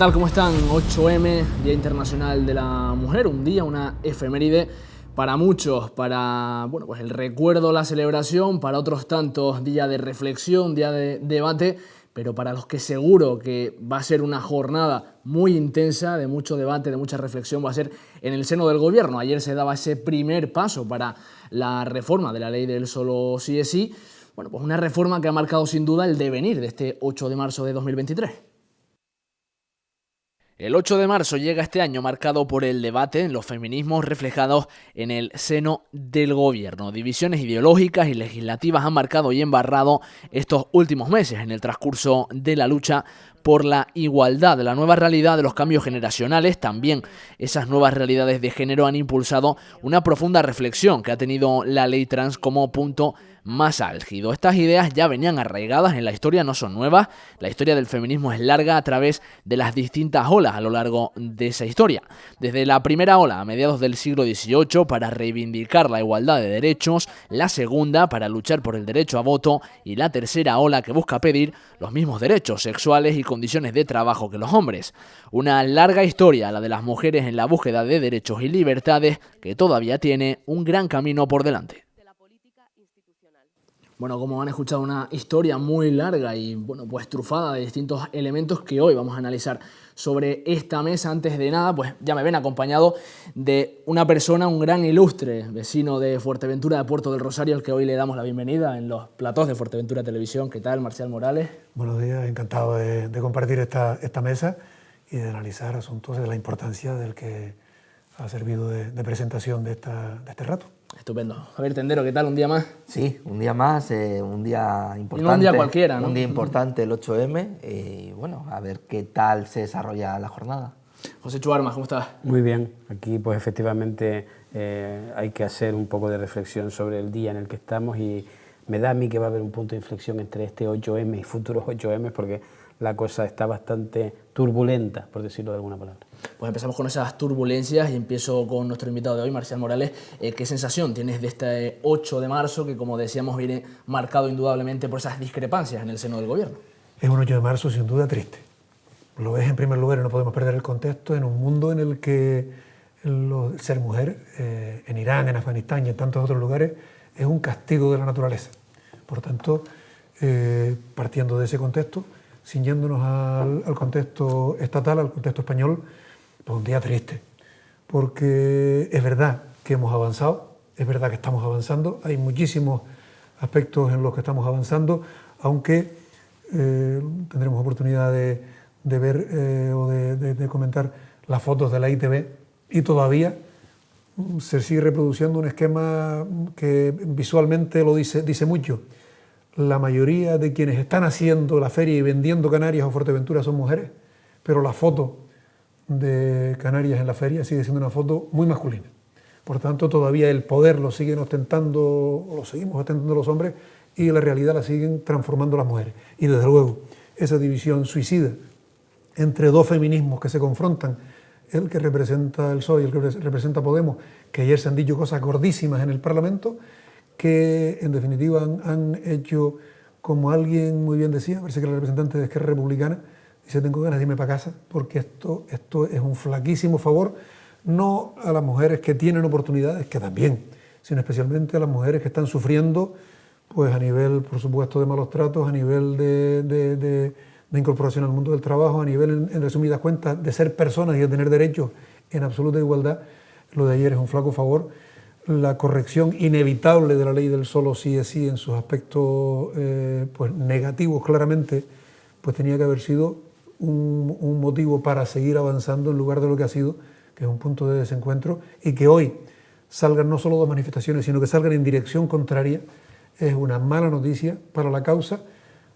tal? ¿Cómo están? 8M, Día Internacional de la Mujer, un día, una efeméride para muchos, para pues el recuerdo, la celebración, para otros tantos día de reflexión, día de debate, pero para los que seguro que va a ser una jornada muy intensa, de mucho debate, de mucha reflexión, va a ser en el seno del gobierno. Ayer se daba ese primer paso para la reforma de la ley del solo sí es sí. Pues una reforma que ha marcado sin duda el devenir de este 8 de marzo de 2023. El 8 de marzo llega este año marcado por el debate en los feminismos reflejados en el seno del gobierno. Divisiones ideológicas y legislativas han marcado y embarrado estos últimos meses en el transcurso de la lucha por la igualdad. La nueva realidad de los cambios generacionales, también esas nuevas realidades de género han impulsado una profunda reflexión que ha tenido la ley trans como punto más álgido. Estas ideas ya venían arraigadas en la historia, no son nuevas. La historia del feminismo es larga a través de las distintas olas a lo largo de esa historia. Desde la primera ola a mediados del siglo XVIII para reivindicar la igualdad de derechos, la segunda para luchar por el derecho a voto y la tercera ola que busca pedir los mismos derechos sexuales y condiciones de trabajo que los hombres. Una larga historia, la de las mujeres en la búsqueda de derechos y libertades, que todavía tiene un gran camino por delante. Bueno, como han escuchado, una historia muy larga y pues trufada de distintos elementos que hoy vamos a analizar sobre esta mesa. Antes de nada, pues ya me ven acompañado de una persona, un gran ilustre vecino de Fuerteventura, de Puerto del Rosario, al que hoy le damos la bienvenida en los platós de Fuerteventura Televisión. ¿Qué tal, Marcial Morales? Buenos días, encantado de compartir esta mesa y de analizar asuntos de la importancia del que ha servido de presentación de este rato. Estupendo. Javier Tendero, ¿qué tal? ¿Un día más? Sí, un día más, un día importante. Y no un día cualquiera, ¿no? Un día importante, el 8M, y bueno, a ver qué tal se desarrolla la jornada. José Chuarmas, ¿cómo estás? Muy bien. Aquí pues efectivamente hay que hacer un poco de reflexión sobre el día en el que estamos y me da a mí que va a haber un punto de inflexión entre este 8M y futuros 8M porque la cosa está bastante turbulenta, por decirlo de alguna palabra. Pues empezamos con esas turbulencias y empiezo con nuestro invitado de hoy, Marcial Morales. ¿Qué sensación tienes de este 8 de marzo que, como decíamos, viene marcado indudablemente por esas discrepancias en el seno del gobierno? Es un 8 de marzo sin duda triste. Lo es en primer lugar, y no podemos perder el contexto, en un mundo en el que el ser mujer, en Irán, en Afganistán y en tantos otros lugares, es un castigo de la naturaleza. Por tanto, partiendo de ese contexto, ciñéndonos al contexto estatal, al contexto español, pues un día triste, porque es verdad que hemos avanzado, es verdad que estamos avanzando, hay muchísimos aspectos en los que estamos avanzando, aunque tendremos oportunidad de ver o de comentar las fotos de la ITV y todavía se sigue reproduciendo un esquema que visualmente lo dice mucho. La mayoría de quienes están haciendo la feria y vendiendo Canarias o Fuerteventura son mujeres, pero la foto de Canarias en la feria sigue siendo una foto muy masculina. Por tanto, todavía el poder lo siguen ostentando, lo seguimos ostentando los hombres y la realidad la siguen transformando las mujeres. Y desde luego, esa división suicida entre dos feminismos que se confrontan, el que representa el PSOE y el que representa Podemos, que ayer se han dicho cosas gordísimas en el Parlamento, que en definitiva han hecho, como alguien muy bien decía, parece que el representante de Esquerra Republicana, dice: tengo ganas de irme para casa, porque esto es un flaquísimo favor, no a las mujeres que tienen oportunidades, que también, sino especialmente a las mujeres que están sufriendo, pues a nivel, por supuesto, de malos tratos, a nivel de incorporación al mundo del trabajo, a nivel, en resumidas cuentas, de ser personas y de tener derechos en absoluta igualdad. Lo de ayer es un flaco favor. La corrección inevitable de la ley del solo sí es sí en sus aspectos pues negativos claramente, pues tenía que haber sido un motivo para seguir avanzando en lugar de lo que ha sido, que es un punto de desencuentro, y que hoy salgan no solo dos manifestaciones, sino que salgan en dirección contraria, es una mala noticia para la causa,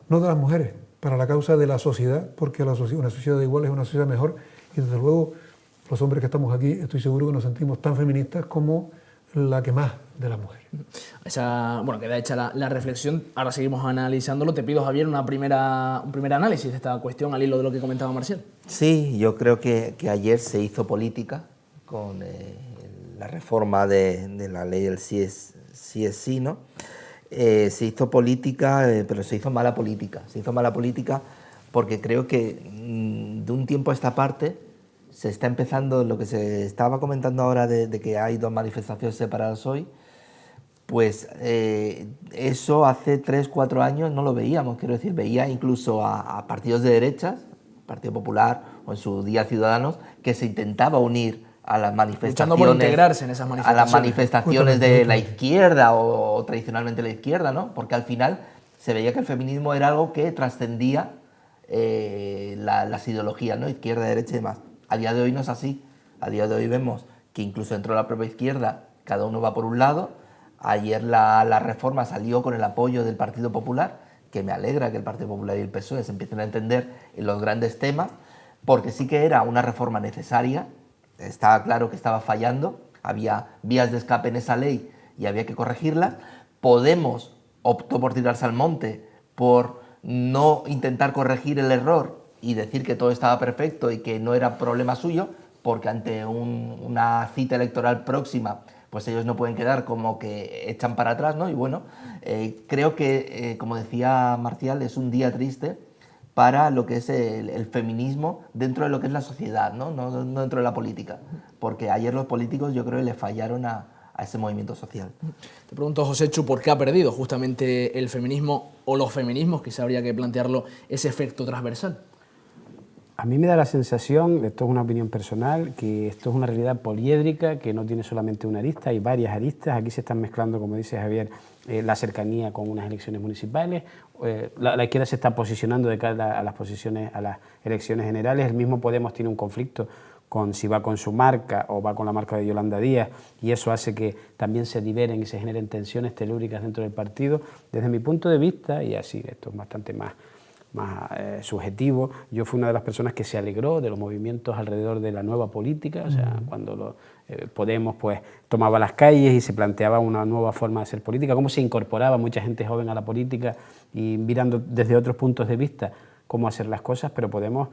no de las mujeres, para la causa de la sociedad, porque una sociedad igual es una sociedad mejor, y desde luego los hombres que estamos aquí estoy seguro que nos sentimos tan feministas como la que más de las mujeres. Queda hecha la reflexión, ahora seguimos analizándolo. Te pido, Javier, un primer análisis de esta cuestión al hilo de lo que comentaba Marcial. Sí, yo creo que ayer se hizo política con la reforma de la ley del sí es sí, ¿no? Se hizo política, pero se hizo mala política. Se hizo mala política porque creo que de un tiempo a esta parte se está empezando, lo que se estaba comentando ahora de que hay 2 manifestaciones separadas hoy, pues eso hace 3, 4 años no lo veíamos, quiero decir, veía incluso a partidos de derechas, Partido Popular o en su día Ciudadanos, que se intentaba unir a las manifestaciones, luchando por integrarse en esas manifestaciones, a las manifestaciones de la izquierda o tradicionalmente la izquierda, ¿no? Porque al final se veía que el feminismo era algo que trascendía las ideologías, ¿no? Izquierda, derecha y demás. A día de hoy no es así. A día de hoy vemos que incluso dentro de la propia izquierda cada uno va por un lado. Ayer la reforma salió con el apoyo del Partido Popular, que me alegra que el Partido Popular y el PSOE se empiecen a entender en los grandes temas, porque sí que era una reforma necesaria. Estaba claro que estaba fallando, había vías de escape en esa ley y había que corregirlas. Podemos optó por tirarse al monte, por no intentar corregir el error y decir que todo estaba perfecto y que no era problema suyo, porque ante una cita electoral próxima, pues ellos no pueden quedar como que echan para atrás, ¿no? Y bueno, creo que, como decía Marcial, es un día triste para lo que es el feminismo dentro de lo que es la sociedad, ¿no? No dentro de la política, porque ayer los políticos yo creo que le fallaron a ese movimiento social. Te pregunto, Joséchu, ¿por qué ha perdido justamente el feminismo o los feminismos, quizá habría que plantearlo, ese efecto transversal? A mí me da la sensación, esto es una opinión personal, que esto es una realidad poliédrica que no tiene solamente una arista, hay varias aristas. Aquí se están mezclando, como dice Javier, la cercanía con unas elecciones municipales. La izquierda se está posicionando de cara a las elecciones generales. El mismo Podemos tiene un conflicto con si va con su marca o va con la marca de Yolanda Díaz, y eso hace que también se liberen y se generen tensiones telúricas dentro del partido. Desde mi punto de vista, y así esto es bastante más subjetivo, yo fui una de las personas que se alegró de los movimientos alrededor de la nueva política, o sea, cuando Podemos pues tomaba las calles y se planteaba una nueva forma de hacer política, cómo se incorporaba mucha gente joven a la política y mirando desde otros puntos de vista cómo hacer las cosas, pero Podemos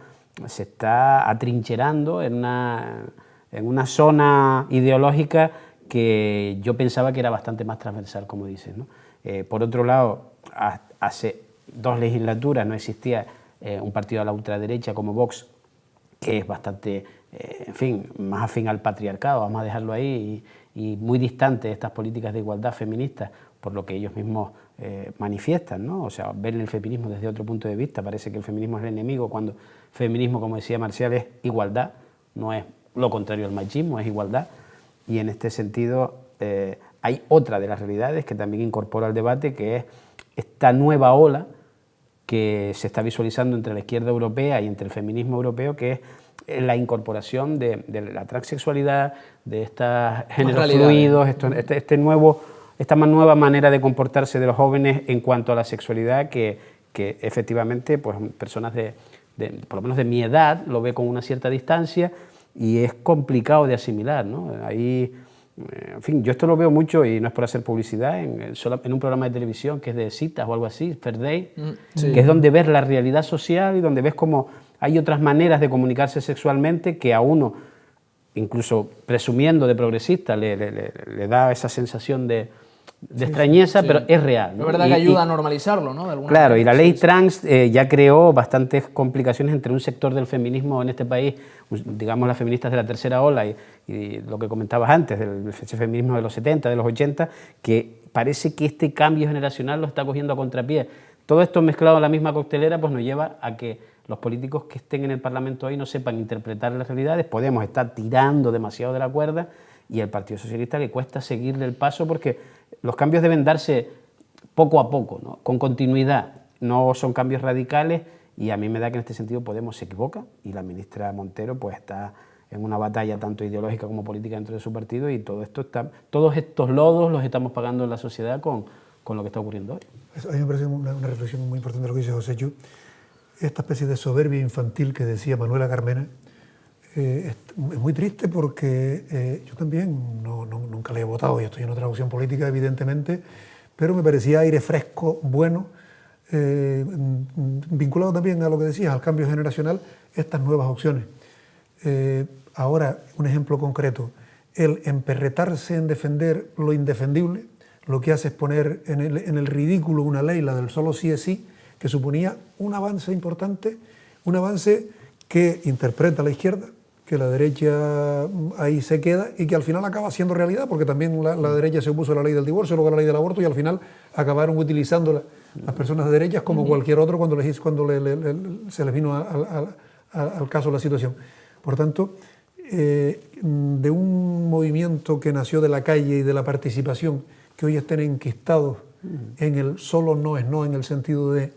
se está atrincherando en una zona ideológica que yo pensaba que era bastante más transversal, como dices, ¿no? Por otro lado, hace 2 legislaturas no existía un partido a la ultraderecha como Vox, que es bastante, en fin, más afín al patriarcado, vamos a dejarlo ahí, y muy distante de estas políticas de igualdad feministas, por lo que ellos mismos manifiestan, ¿no? O sea, ven el feminismo desde otro punto de vista. Parece que el feminismo es el enemigo, cuando feminismo, como decía Marcial, es igualdad, no es lo contrario al machismo, es igualdad. Y en este sentido hay otra de las realidades que también incorpora al debate, que es esta nueva ola que se está visualizando entre la izquierda europea y entre el feminismo europeo, que es la incorporación de la transexualidad, de estos géneros fluidos, esta nueva manera de comportarse de los jóvenes en cuanto a la sexualidad, que efectivamente pues, personas por lo menos de mi edad lo ve con una cierta distancia y es complicado de asimilar, ¿no? Ahí, en fin, yo esto lo veo mucho, y no es por hacer publicidad, en un programa de televisión que es de citas o algo así, Fair Day, sí, que es donde ves la realidad social y donde ves cómo hay otras maneras de comunicarse sexualmente que a uno, incluso presumiendo de progresista, le da esa sensación de extrañeza, sí, pero es real, ¿no? Es verdad que ayuda a normalizarlo, ¿no? De alguna claro, manera, y la ley trans ya creó bastantes complicaciones entre un sector del feminismo en este país, digamos las feministas de la tercera ola y lo que comentabas antes, del feminismo de los 70, de los 80, que parece que este cambio generacional lo está cogiendo a contrapié. Todo esto mezclado en la misma coctelera pues nos lleva a que los políticos que estén en el Parlamento hoy no sepan interpretar las realidades. Podemos estar tirando demasiado de la cuerda y al Partido Socialista le cuesta seguirle el paso, porque los cambios deben darse poco a poco, ¿no? Con continuidad, no son cambios radicales, y a mí me da que en este sentido Podemos se equivoca y la ministra Montero pues está en una batalla tanto ideológica como política dentro de su partido, y todos estos lodos los estamos pagando en la sociedad con lo que está ocurriendo hoy. A mí me parece una reflexión muy importante lo que dice Joséchu. Esta especie de soberbia infantil que decía Manuela Carmena es muy triste, porque yo también nunca le he votado, y estoy en otra opción política evidentemente, pero me parecía aire fresco, bueno, vinculado también a lo que decías, al cambio generacional, estas nuevas opciones. Ahora, un ejemplo concreto, el emperretarse en defender lo indefendible, lo que hace es poner en el ridículo una ley, la del solo sí es sí, que suponía un avance importante, un avance que interpreta la izquierda, que la derecha ahí se queda y que al final acaba siendo realidad, porque también la derecha se opuso a la ley del divorcio, luego a la ley del aborto, y al final acabaron utilizando las personas de derechas como cualquier otro cuando se les vino al caso la situación. Por tanto, de un movimiento que nació de la calle y de la participación, que hoy estén enquistados en el solo no es no, en el sentido de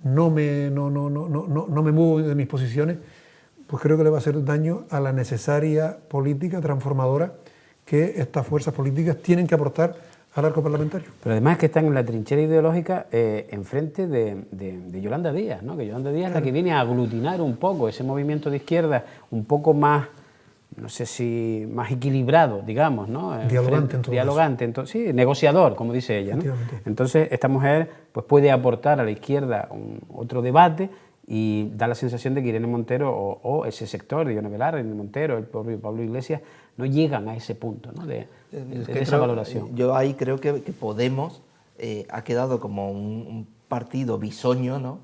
no me muevo de mis posiciones, pues creo que le va a hacer daño a la necesaria política transformadora que estas fuerzas políticas tienen que aportar al arco parlamentario. Pero además es que están en la trinchera ideológica enfrente de Yolanda Díaz, ¿no? Que Yolanda Díaz es la que viene a aglutinar un poco ese movimiento de izquierda, un poco más, no sé si más equilibrado, digamos, ¿no? Dialogante en todo Dialogante, sí, negociador, como dice ella, ¿no? Entonces esta mujer pues puede aportar a la izquierda otro debate y da la sensación de que Irene Montero o ese sector de Ione Belarra, Irene Montero, el propio Pablo Iglesias, no llegan a ese punto, ¿no? de esa valoración. Yo ahí creo que Podemos ha quedado como un partido bisoño, ¿no?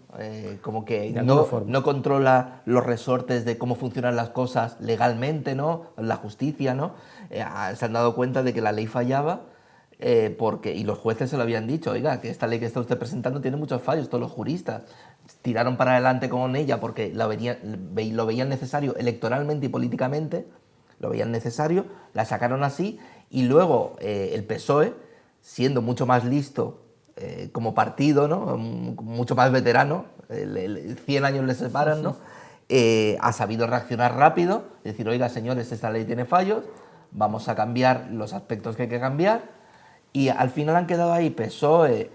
Como que no controla los resortes de cómo funcionan las cosas legalmente, ¿no? La justicia, ¿no? Se han dado cuenta de que la ley fallaba, y los jueces se lo habían dicho, oiga, que esta ley que está usted presentando tiene muchos fallos, todos los juristas tiraron para adelante con ella porque lo veían necesario electoralmente y políticamente, lo veían necesario, la sacaron así, y luego el PSOE, siendo mucho más listo como partido, ¿no? Mucho más veterano, 100 años le separan, ¿no? Ha sabido reaccionar rápido, decir, oiga, señores, esta ley tiene fallos, vamos a cambiar los aspectos que hay que cambiar, y al final han quedado ahí PSOE,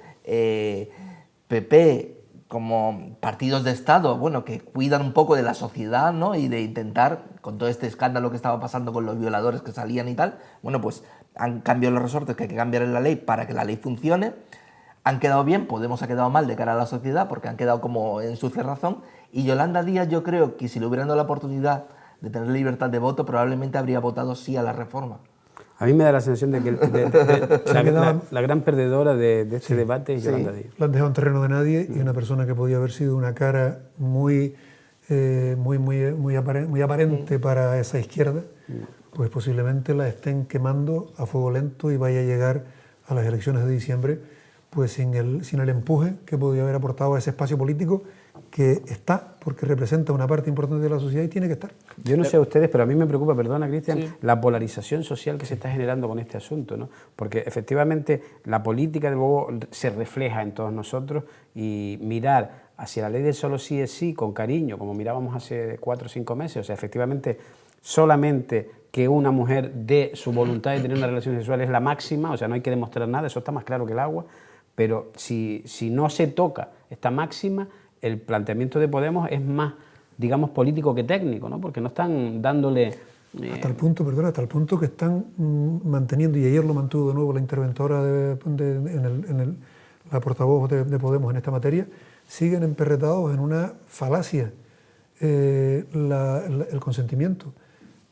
PP, como partidos de Estado, bueno, que cuidan un poco de la sociedad, ¿no? Y de intentar, con todo este escándalo que estaba pasando con los violadores que salían y tal, bueno, pues han cambiado los resortes que hay que cambiar en la ley para que la ley funcione. Han quedado bien, Podemos ha quedado mal de cara a la sociedad porque han quedado como en su cerrazón, y Yolanda Díaz, yo creo que si le hubieran dado la oportunidad de tener libertad de voto, probablemente habría votado sí a la reforma. A mí me da la sensación de que la gran perdedora de este debate es Yolanda Díaz. La han dejado en terreno de nadie, y una persona que podía haber sido una cara muy aparente para esa izquierda, pues posiblemente la estén quemando a fuego lento y vaya a llegar a las elecciones de diciembre pues sin el empuje que podía haber aportado a ese espacio político que está, porque representa una parte importante de la sociedad y tiene que estar. Yo no sé a ustedes, pero a mí me preocupa, perdona Cristian, la polarización social que se está generando con este asunto, ¿no? Porque efectivamente la política de luego se refleja en todos nosotros, y mirar hacia la ley del solo sí es sí con cariño, como mirábamos hace 4 o 5 meses, o sea, efectivamente solamente que una mujer dé su voluntad de tener una relación sexual es la máxima, o sea, no hay que demostrar nada, eso está más claro que el agua, pero si no se toca esta máxima, el planteamiento de Podemos es más, digamos, político que técnico, ¿no? Porque no están dándole... Hasta el punto que están manteniendo, y ayer lo mantuvo de nuevo la interventora, la portavoz de Podemos en esta materia, siguen emperretados en una falacia, el consentimiento.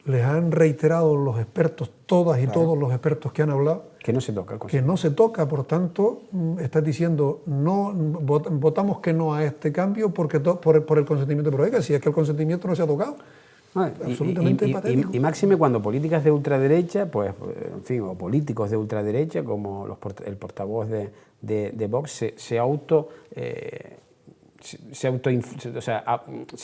Les han reiterado los expertos, todas y todos los expertos que han hablado, que no se toca el consentimiento. Que no se toca, por tanto, estás diciendo, no, votamos que no a este cambio por el consentimiento. Pero oiga, si es que el consentimiento no se ha tocado, absolutamente patético. Y máxime cuando políticas de ultraderecha, pues, en fin, o políticos de ultraderecha, como el portavoz de Vox, se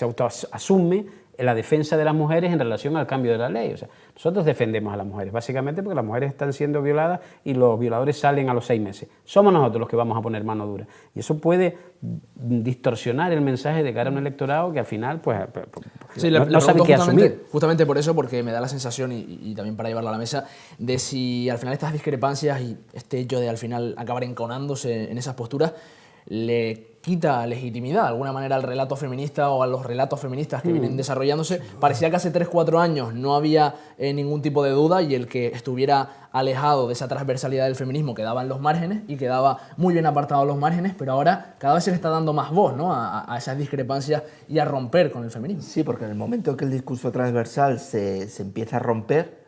autoasume la defensa de las mujeres en relación al cambio de la ley. O sea, nosotros defendemos a las mujeres, básicamente porque las mujeres están siendo violadas y los violadores salen a los 6 meses. Somos nosotros los que vamos a poner mano dura. Y eso puede distorsionar el mensaje de cara a un electorado que al final pues, no sabe qué asumir. Justamente por eso, porque me da la sensación, y también para llevarla a la mesa, de si al final estas discrepancias y este hecho de al final acabar enconándose en esas posturas le quita legitimidad de alguna manera al relato feminista o a los relatos feministas que vienen desarrollándose. Parecía que hace 3-4 años no había ningún tipo de duda, y el que estuviera alejado de esa transversalidad del feminismo quedaba en los márgenes y quedaba muy bien apartado en los márgenes, pero ahora cada vez se le está dando más voz, ¿no? a esas discrepancias y a romper con el feminismo. Sí, porque en el momento que el discurso transversal se empieza a romper,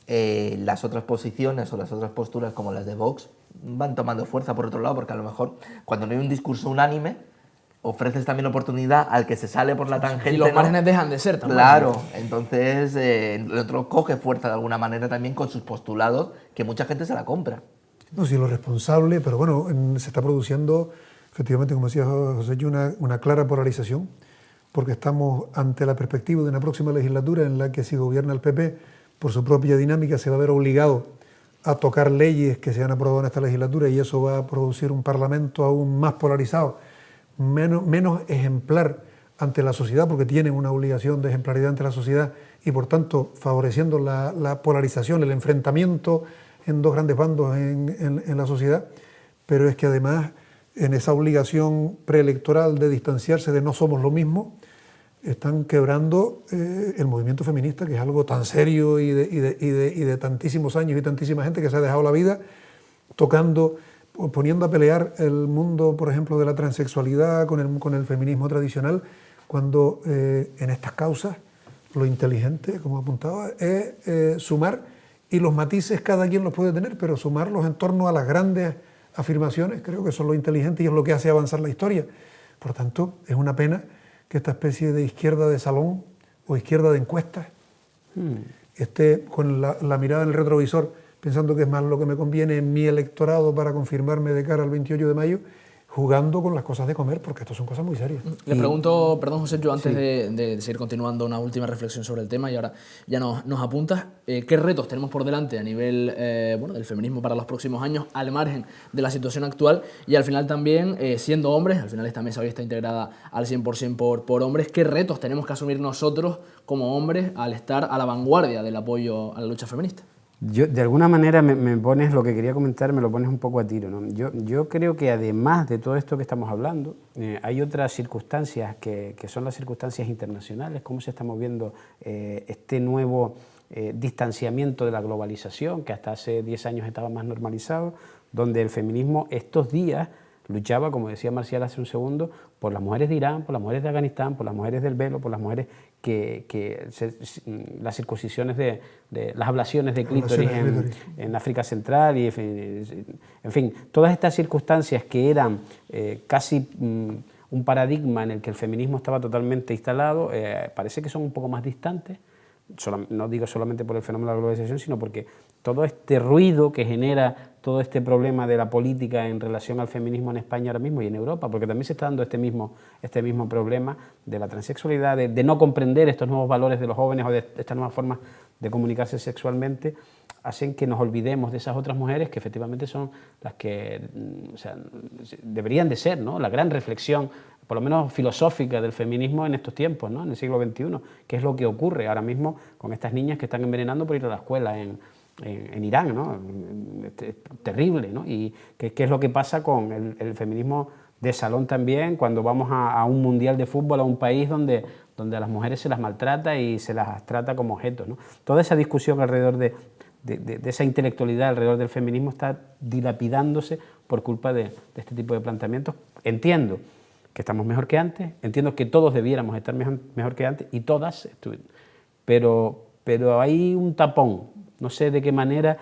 las otras posiciones o las otras posturas como las de Vox van tomando fuerza por otro lado, porque a lo mejor cuando no hay un discurso unánime, ofreces también oportunidad al que se sale por la tangente. Y los ¿no? márgenes dejan de ser también. Claro, entonces el otro coge fuerza de alguna manera también con sus postulados, que mucha gente se la compra. No, sí, lo responsable, pero bueno, se está produciendo, efectivamente, como decía José, una clara polarización, porque estamos ante la perspectiva de una próxima legislatura en la que, si gobierna el PP, por su propia dinámica se va a ver obligado a tocar leyes que se han aprobado en esta legislatura, y eso va a producir un Parlamento aún más polarizado, menos ejemplar ante la sociedad, porque tienen una obligación de ejemplaridad ante la sociedad, y por tanto favoreciendo la polarización, el enfrentamiento en dos grandes bandos en la sociedad. Pero es que además, en esa obligación preelectoral de distanciarse de no somos lo mismo, están quebrando el movimiento feminista, que es algo tan serio y de tantísimos años y tantísima gente que se ha dejado la vida tocando, poniendo a pelear el mundo, por ejemplo, de la transexualidad con el feminismo tradicional, cuando en estas causas lo inteligente, como apuntaba, es sumar, y los matices cada quien los puede tener, pero sumarlos en torno a las grandes afirmaciones, creo que eso es lo inteligente y es lo que hace avanzar la historia. Por tanto, es una pena que esta especie de izquierda de salón o izquierda de encuestas esté con la mirada en el retrovisor, pensando que es más lo que me conviene en mi electorado para confirmarme de cara al 28 de mayo, jugando con las cosas de comer, porque esto son cosas muy serias. Le pregunto, perdón José, yo antes de seguir continuando, una última reflexión sobre el tema, y ahora ya nos apuntas, ¿qué retos tenemos por delante a nivel del feminismo para los próximos años, al margen de la situación actual? Y al final también, siendo hombres, al final esta mesa hoy está integrada al 100% por hombres, ¿qué retos tenemos que asumir nosotros como hombres al estar a la vanguardia del apoyo a la lucha feminista? Yo, de alguna manera, me pones lo que quería comentar, me lo pones un poco a tiro, ¿no? Yo creo que además de todo esto que estamos hablando, hay otras circunstancias que son las circunstancias internacionales, cómo se está moviendo este nuevo distanciamiento de la globalización, que hasta hace 10 años estaba más normalizado, donde el feminismo estos días luchaba, como decía Marcial hace un segundo, por las mujeres de Irán, por las mujeres de Afganistán, por las mujeres del velo, por las mujeres las circuncisiones de las ablaciones de clítoris en África Central, y en fin, todas estas circunstancias que eran casi un paradigma en el que el feminismo estaba totalmente instalado, parece que son un poco más distantes. No digo solamente por el fenómeno de la globalización, sino porque todo este ruido que genera todo este problema de la política en relación al feminismo en España ahora mismo y en Europa, porque también se está dando este mismo problema de la transexualidad, de no comprender estos nuevos valores de los jóvenes o de estas nuevas formas de comunicarse sexualmente, hacen que nos olvidemos de esas otras mujeres que efectivamente son las que deberían de ser, ¿no?, la gran reflexión, por lo menos filosófica, del feminismo en estos tiempos, ¿no?, en el siglo XXI, que es lo que ocurre ahora mismo con estas niñas que están envenenando por ir a la escuela en Irán, ¿no? Es terrible, ¿no? Y qué es lo que pasa con el feminismo de salón también, cuando vamos a un mundial de fútbol, a un país donde a las mujeres se las maltrata y se las trata como objetos, ¿no? Toda esa discusión alrededor de esa intelectualidad alrededor del feminismo está dilapidándose por culpa de este tipo de planteamientos. Entiendo que estamos mejor que antes, entiendo que todos debiéramos estar mejor que antes, y todas, pero hay un tapón, no sé de qué manera,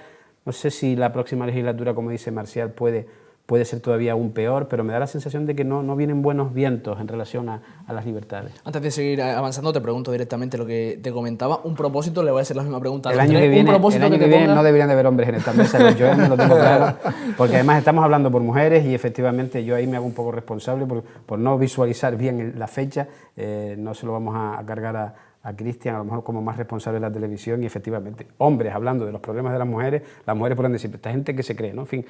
no sé si la próxima legislatura, como dice Marcial, puede ser todavía aún peor, pero me da la sensación de que no vienen buenos vientos en relación a las libertades. Antes de seguir avanzando, te pregunto directamente lo que te comentaba. Un propósito, le voy a hacer la misma pregunta a El los año tres. que viene no deberían de haber hombres en esta mesa, yo me lo tengo claro, porque además estamos hablando por mujeres y efectivamente yo ahí me hago un poco responsable por no visualizar bien la fecha, no se lo vamos a cargar a Cristian, a lo mejor como más responsable de la televisión, y efectivamente, hombres hablando de los problemas de las mujeres pueden decir, esta gente que se cree, ¿no? En fin,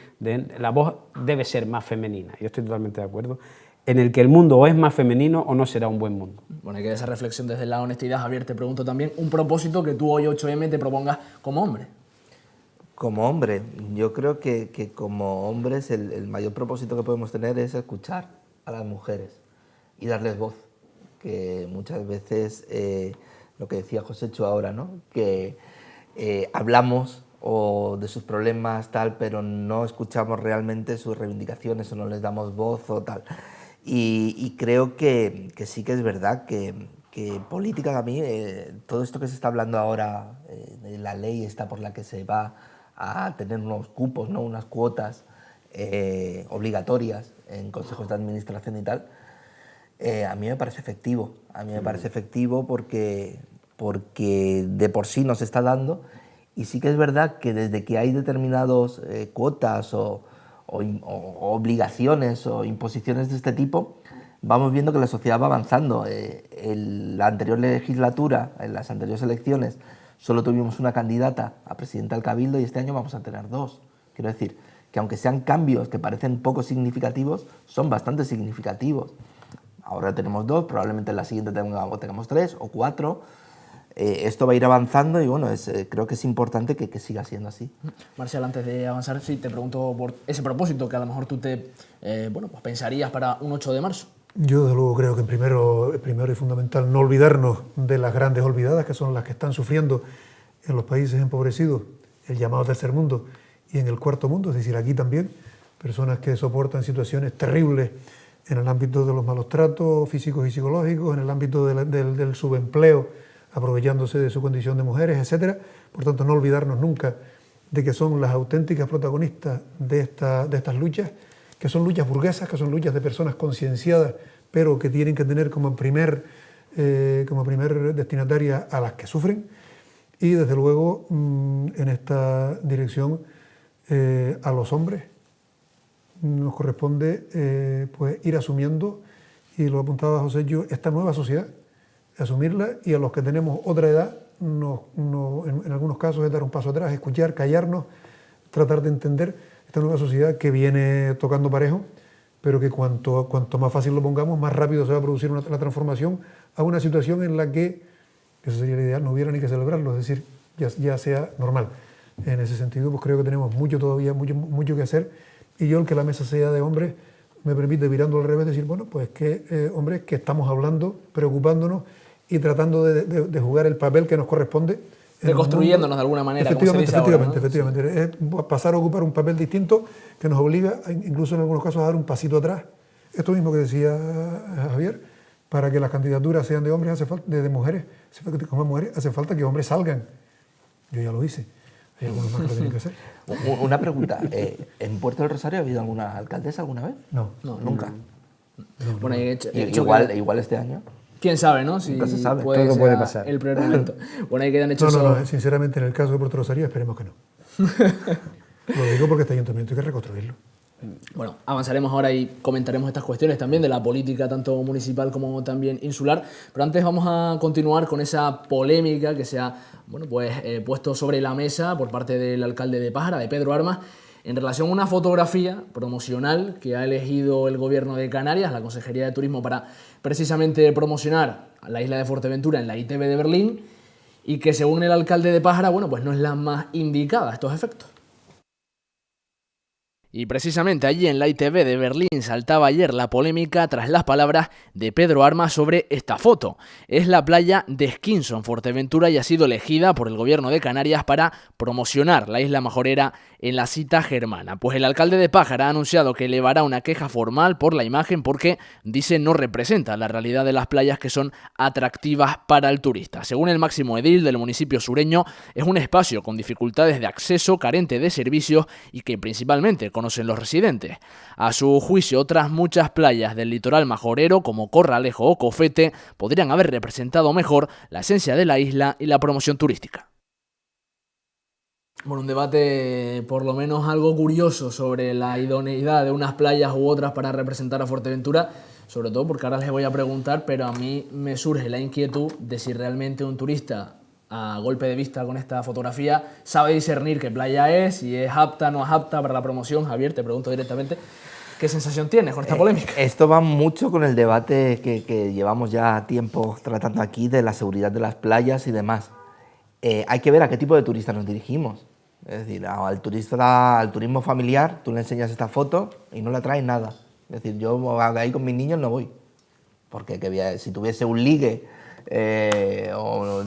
la voz debe ser más femenina, yo estoy totalmente de acuerdo, en el que el mundo o es más femenino o no será un buen mundo. Bueno, hay que esa reflexión desde la honestidad. Javier, te pregunto también, un propósito que tú hoy 8M te propongas como hombre. Como hombre, yo creo que como hombres el mayor propósito que podemos tener es escuchar a las mujeres y darles voz, que muchas veces, lo que decía Josécho ahora, ¿no?, que hablamos de sus problemas, tal, pero no escuchamos realmente sus reivindicaciones o no les damos voz o tal. Y creo que sí que es verdad que política, a mí, todo esto que se está hablando ahora, de la ley esta por la que se va a tener unos cupos, ¿no?, unas cuotas obligatorias en consejos de administración y tal, A mí me parece efectivo. A mí me parece efectivo porque de por sí nos está dando, y sí que es verdad que desde que hay determinadas cuotas o obligaciones o imposiciones de este tipo, vamos viendo que la sociedad va avanzando. En la anterior legislatura, en las anteriores elecciones, solo tuvimos una candidata a presidenta del Cabildo y este año vamos a tener 2. Quiero decir que aunque sean cambios que parecen poco significativos, son bastante significativos. Ahora tenemos 2, probablemente en la siguiente tengamos 3 o 4. Esto va a ir avanzando y bueno, creo que es importante que siga siendo así. Marcial, antes de avanzar, sí, te pregunto por ese propósito que a lo mejor tú te pues pensarías para un 8 de marzo. Yo desde luego creo que primero y fundamental no olvidarnos de las grandes olvidadas, que son las que están sufriendo en los países empobrecidos, el llamado tercer mundo, y en el cuarto mundo, es decir, aquí también, personas que soportan situaciones terribles en el ámbito de los malos tratos físicos y psicológicos, en el ámbito del subempleo, aprovechándose de su condición de mujeres, etcétera. Por tanto, no olvidarnos nunca de que son las auténticas protagonistas de estas luchas, que son luchas burguesas, que son luchas de personas concienciadas, pero que tienen que tener como primer destinataria a las que sufren. Y desde luego, en esta dirección, a los hombres nos corresponde pues ir asumiendo, y lo apuntaba José yo, esta nueva sociedad, asumirla, y a los que tenemos otra edad, en algunos casos es dar un paso atrás, escuchar, callarnos, tratar de entender esta nueva sociedad que viene tocando parejo, pero que cuanto más fácil lo pongamos, más rápido se va a producir la transformación a una situación en la que, eso sería lo ideal, no hubiera ni que celebrarlo, es decir, ya sea normal. En ese sentido, pues creo que tenemos mucho que hacer, y yo, el que la mesa sea de hombres, me permite, mirando al revés, decir, bueno, pues que hombres que estamos hablando, preocupándonos y tratando de jugar el papel que nos corresponde. Reconstruyéndonos de alguna manera, como se dice ahora, ¿no? Efectivamente. Es pasar a ocupar un papel distinto que nos obliga, incluso en algunos casos, a dar un pasito atrás. Esto mismo que decía Javier, para que las candidaturas sean de hombres, hace falta, de mujeres, hace falta que hombres salgan. Yo ya lo hice. Hay algunos más que lo tienen que hacer. Una pregunta, ¿en Puerto del Rosario ha habido alguna alcaldesa alguna vez? No. Nunca. No. Bueno, igual este año. ¿Quién sabe, no? Si Nunca se sabe. Todo puede pasar. El primer momento. Bueno, ahí quedan hechos. No, sinceramente, en el caso de Puerto Rosario, esperemos que no. Lo digo porque este ayuntamiento hay que reconstruirlo. Bueno, avanzaremos ahora y comentaremos estas cuestiones también de la política tanto municipal como también insular, pero antes vamos a continuar con esa polémica que se ha puesto sobre la mesa por parte del alcalde de Pájara, de Pedro Armas, en relación a una fotografía promocional que ha elegido el Gobierno de Canarias, la Consejería de Turismo, para precisamente promocionar a la isla de Fuerteventura en la ITV de Berlín, y que según el alcalde de Pájara, pues no es la más indicada a estos efectos. Y precisamente allí en la ITV de Berlín saltaba ayer la polémica tras las palabras de Pedro Armas sobre esta foto. Es la playa de Skinson, Fuerteventura, y ha sido elegida por el Gobierno de Canarias para promocionar la isla majorera en la cita germana. Pues el alcalde de Pájara ha anunciado que elevará una queja formal por la imagen porque, dice, no representa la realidad de las playas que son atractivas para el turista. Según el máximo edil del municipio sureño, es un espacio con dificultades de acceso, carente de servicios y que principalmente conocen los residentes. A su juicio, otras muchas playas del litoral majorero, como Corralejo o Cofete, podrían haber representado mejor la esencia de la isla y la promoción turística. Bueno, un debate por lo menos algo curioso sobre la idoneidad de unas playas u otras para representar a Fuerteventura, sobre todo porque ahora les voy a preguntar, pero a mí me surge la inquietud de si realmente un turista, a golpe de vista con esta fotografía, sabe discernir qué playa es, si es apta o no es apta para la promoción. Javier, te pregunto directamente, ¿qué sensación tienes con esta polémica? Esto va mucho con el debate que llevamos ya tiempo tratando aquí de la seguridad de las playas y demás. Hay que ver a qué tipo de turista nos dirigimos. Es decir, al turismo familiar, tú le enseñas esta foto y no le atraes nada. Es decir, yo ahí con mis niños no voy. Porque si tuviese un ligue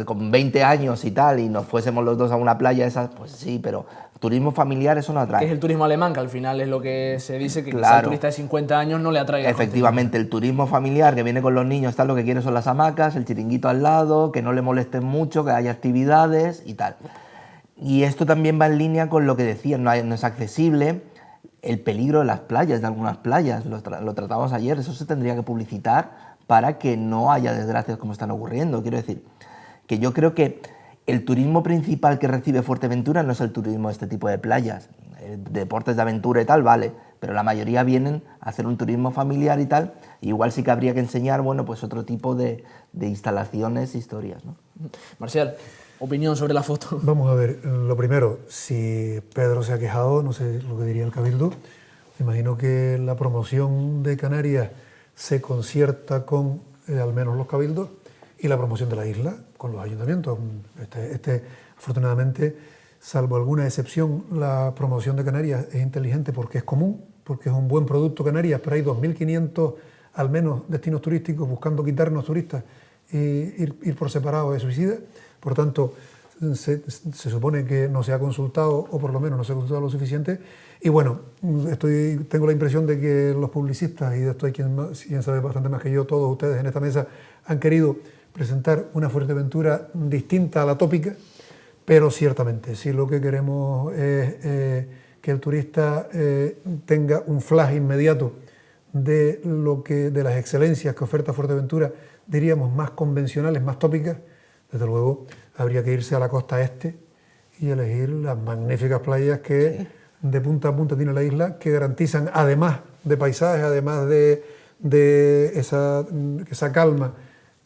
con 20 años y tal, y nos fuésemos los dos a una playa esa, pues sí, pero turismo familiar eso no atrae. Que es el turismo alemán, que al final es lo que se dice, que claro, quizá el turista de 50 años no le atrae. Efectivamente, el turismo familiar que viene con los niños, tal, lo que quiere son las hamacas, el chiringuito al lado, que no le molesten mucho, que haya actividades y tal. Y esto también va en línea con lo que decían, no es accesible, el peligro de las playas, de algunas playas, lo tratamos ayer, eso se tendría que publicitar para que no haya desgracias como están ocurriendo. Quiero decir, que yo creo que el turismo principal que recibe Fuerteventura no es el turismo de este tipo de playas. Deportes de aventura y tal, vale, pero la mayoría vienen a hacer un turismo familiar y tal, igual sí que habría que enseñar, bueno, pues otro tipo de instalaciones, historias, ¿no? Marcial, opinión sobre la foto. Vamos a ver, lo primero, si Pedro se ha quejado, no sé lo que diría el Cabildo. Me imagino que la promoción de Canarias se concierta con al menos los cabildos y la promoción de la isla con los ayuntamientos. Afortunadamente, salvo alguna excepción, la promoción de Canarias es inteligente porque es común, porque es un buen producto Canarias, pero hay 2.500 al menos destinos turísticos buscando quitarnos turistas e ir por separado es suicida. Por tanto, se supone que no se ha consultado, o por lo menos no se ha consultado lo suficiente. Y bueno, tengo la impresión de que los publicistas, y de esto hay quien sabe bastante más que yo, todos ustedes en esta mesa, han querido presentar una Fuerteventura distinta a la tópica, pero ciertamente, si lo que queremos es que el turista tenga un flash inmediato de las excelencias que oferta Fuerteventura, diríamos más convencionales, más tópicas, desde luego habría que irse a la costa este y elegir las magníficas playas que de punta a punta tiene la isla, que garantizan, además de paisajes, además de esa calma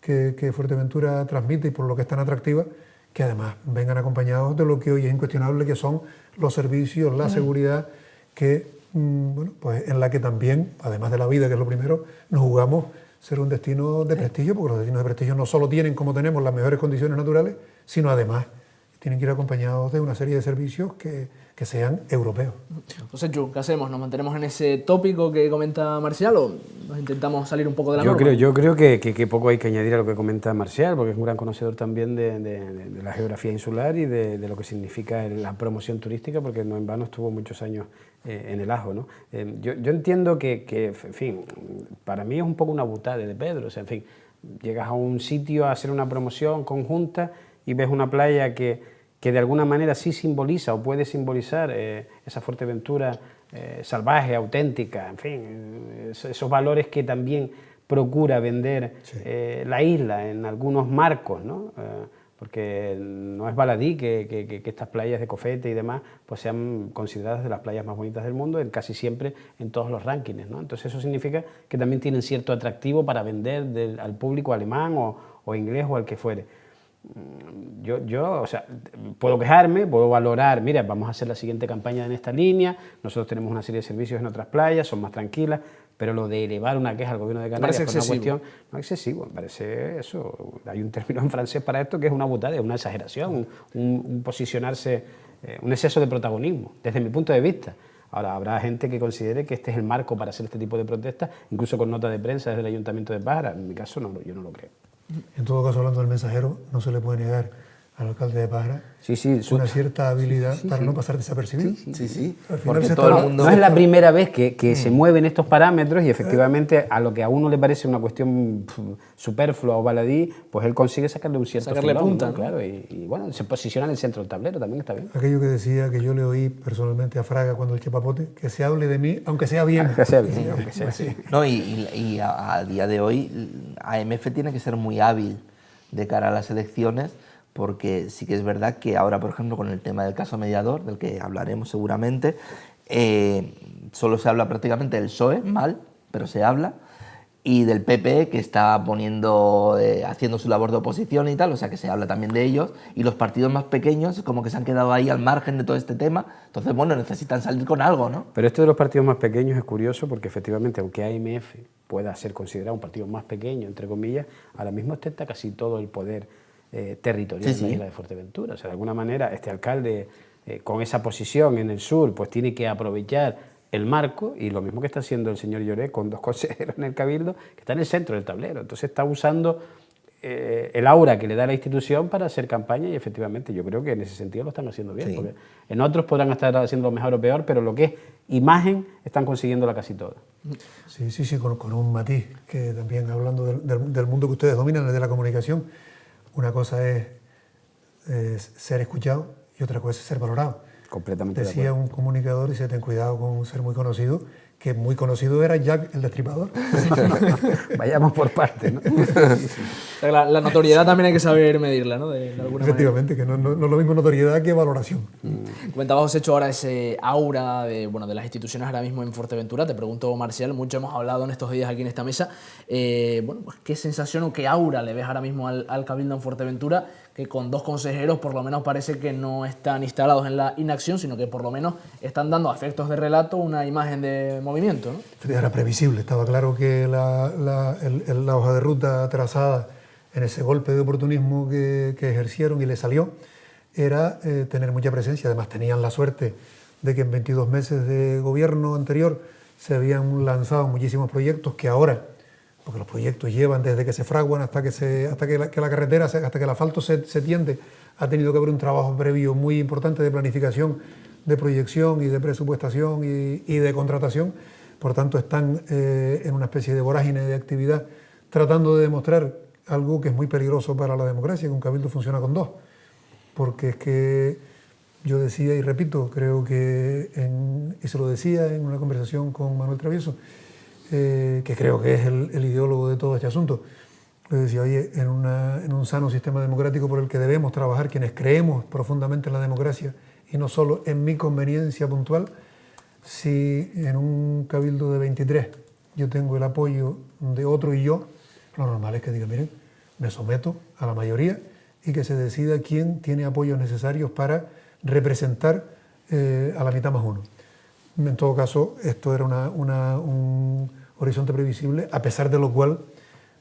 que Fuerteventura transmite y por lo que es tan atractiva, que además vengan acompañados de lo que hoy es incuestionable, que son los servicios, la seguridad, que, bueno, pues en la que también, además de la vida, que es lo primero, nos jugamos ser un destino de prestigio, porque los destinos de prestigio no solo tienen, como tenemos, las mejores condiciones naturales, sino además tienen que ir acompañados de una serie de servicios que sean europeos. Entonces, ¿qué hacemos? ¿Nos mantenemos en ese tópico que comenta Marcial o nos intentamos salir un poco de la norma? Yo creo que poco hay que añadir a lo que comenta Marcial, porque es un gran conocedor también de la geografía insular y de lo que significa la promoción turística, porque no en vano estuvo muchos años en el Ajo, ¿no? Yo entiendo que, en fin, para mí es un poco una butada de Pedro, o sea, en fin, llegas a un sitio a hacer una promoción conjunta y ves una playa que de alguna manera sí simboliza o puede simbolizar esa Fuerteventura salvaje, auténtica, en fin, esos valores que también procura vender la isla en algunos marcos, ¿no? Porque no es baladí que estas playas de Cofete y demás pues sean consideradas de las playas más bonitas del mundo, casi siempre en todos los rankings, ¿no? Entonces eso significa que también tienen cierto atractivo para vender al público alemán o inglés o al que fuere. Yo, o sea, puedo quejarme, puedo valorar, mira, vamos a hacer la siguiente campaña en esta línea, nosotros tenemos una serie de servicios en otras playas, son más tranquilas, pero lo de elevar una queja al gobierno de Canarias por una cuestión, no excesivo, me parece eso, hay un término en francés para esto que es una butada, es una exageración, un posicionarse, un exceso de protagonismo, desde mi punto de vista. Ahora, habrá gente que considere que este es el marco para hacer este tipo de protestas, incluso con nota de prensa desde el Ayuntamiento de Pájara, en mi caso no, yo no lo creo. En todo caso, hablando del mensajero, no se le puede negar al alcalde de Pájara una cierta habilidad para no pasar desapercibido. Sí. Al final Porque todo el mundo... No es la primera vez que se mueven estos parámetros y efectivamente a lo que a uno le parece una cuestión superflua o baladí, pues él consigue sacarle un cierto sacarle filón, punta, ¿no? Claro, y bueno, se posiciona en el centro del tablero, también está bien. Aquello que decía, que yo le oí personalmente a Fraga cuando el chepapote, que se hable de mí, aunque sea bien. Aunque sea bien, aunque sea así. No, y a día de hoy AMF tiene que ser muy hábil de cara a las elecciones, porque sí que es verdad que ahora, por ejemplo, con el tema del caso mediador, del que hablaremos seguramente, solo se habla prácticamente del PSOE, mal, pero se habla, y del PP, que está haciendo su labor de oposición y tal, o sea que se habla también de ellos, y los partidos más pequeños como que se han quedado ahí al margen de todo este tema, entonces, bueno, necesitan salir con algo, ¿no? Pero esto de los partidos más pequeños es curioso porque efectivamente, aunque AMF pueda ser considerado un partido más pequeño, entre comillas, ahora mismo ostenta casi todo el poder territorial de la isla de Fuerteventura. O sea, de alguna manera, este alcalde, con esa posición en el sur, pues tiene que aprovechar el marco, y lo mismo que está haciendo el señor Lloret con 2 consejeros en el Cabildo, que está en el centro del tablero. Entonces está usando el aura que le da la institución para hacer campaña, y efectivamente yo creo que en ese sentido lo están haciendo bien, porque en otros podrán estar haciendo mejor o peor, pero lo que es imagen están consiguiéndola casi toda. Sí, con un matiz, que también hablando del mundo que ustedes dominan, el de la comunicación, una cosa es ser escuchado y otra cosa es ser valorado. Completamente de Decía acuerdo. un comunicador, dice, ten cuidado con ser muy conocido, que muy conocido era Jack el Destripador. Vayamos por partes, ¿no? La notoriedad también hay que saber medirla, ¿no? De alguna manera. Efectivamente, que no es lo mismo notoriedad que valoración. Comentaba José ahora ese aura de, bueno, de las instituciones ahora mismo en Fuerteventura. Te pregunto, Marcial, mucho hemos hablado en estos días aquí en esta mesa. Bueno, pues, ¿qué sensación o qué aura le ves ahora mismo al Cabildo en Fuerteventura? Que con 2 consejeros por lo menos parece que no están instalados en la inacción, sino que por lo menos están dando a efectos de relato una imagen de movimiento, ¿no? Era previsible, estaba claro que la hoja de ruta trazada en ese golpe de oportunismo que ejercieron y le salió era tener mucha presencia. Además tenían la suerte de que en 22 meses de gobierno anterior se habían lanzado muchísimos proyectos que ahora, porque los proyectos llevan desde que se fraguan hasta que la carretera, hasta que el asfalto se tiende, ha tenido que haber un trabajo previo muy importante de planificación, de proyección y de presupuestación y de contratación. Por tanto, están en una especie de vorágine de actividad tratando de demostrar algo que es muy peligroso para la democracia, que un cabildo funciona con 2. Porque es que yo decía y repito, creo que, y se lo decía en una conversación con Manuel Travieso, que creo que es el ideólogo de todo este asunto, le decía, oye, en un sano sistema democrático por el que debemos trabajar quienes creemos profundamente en la democracia y no solo en mi conveniencia puntual, si en un cabildo de 23 yo tengo el apoyo de otro y yo, lo normal es que diga, miren, me someto a la mayoría y que se decida quién tiene apoyos necesarios para representar a la mitad más 1. En todo caso, esto era un horizonte previsible, a pesar de lo cual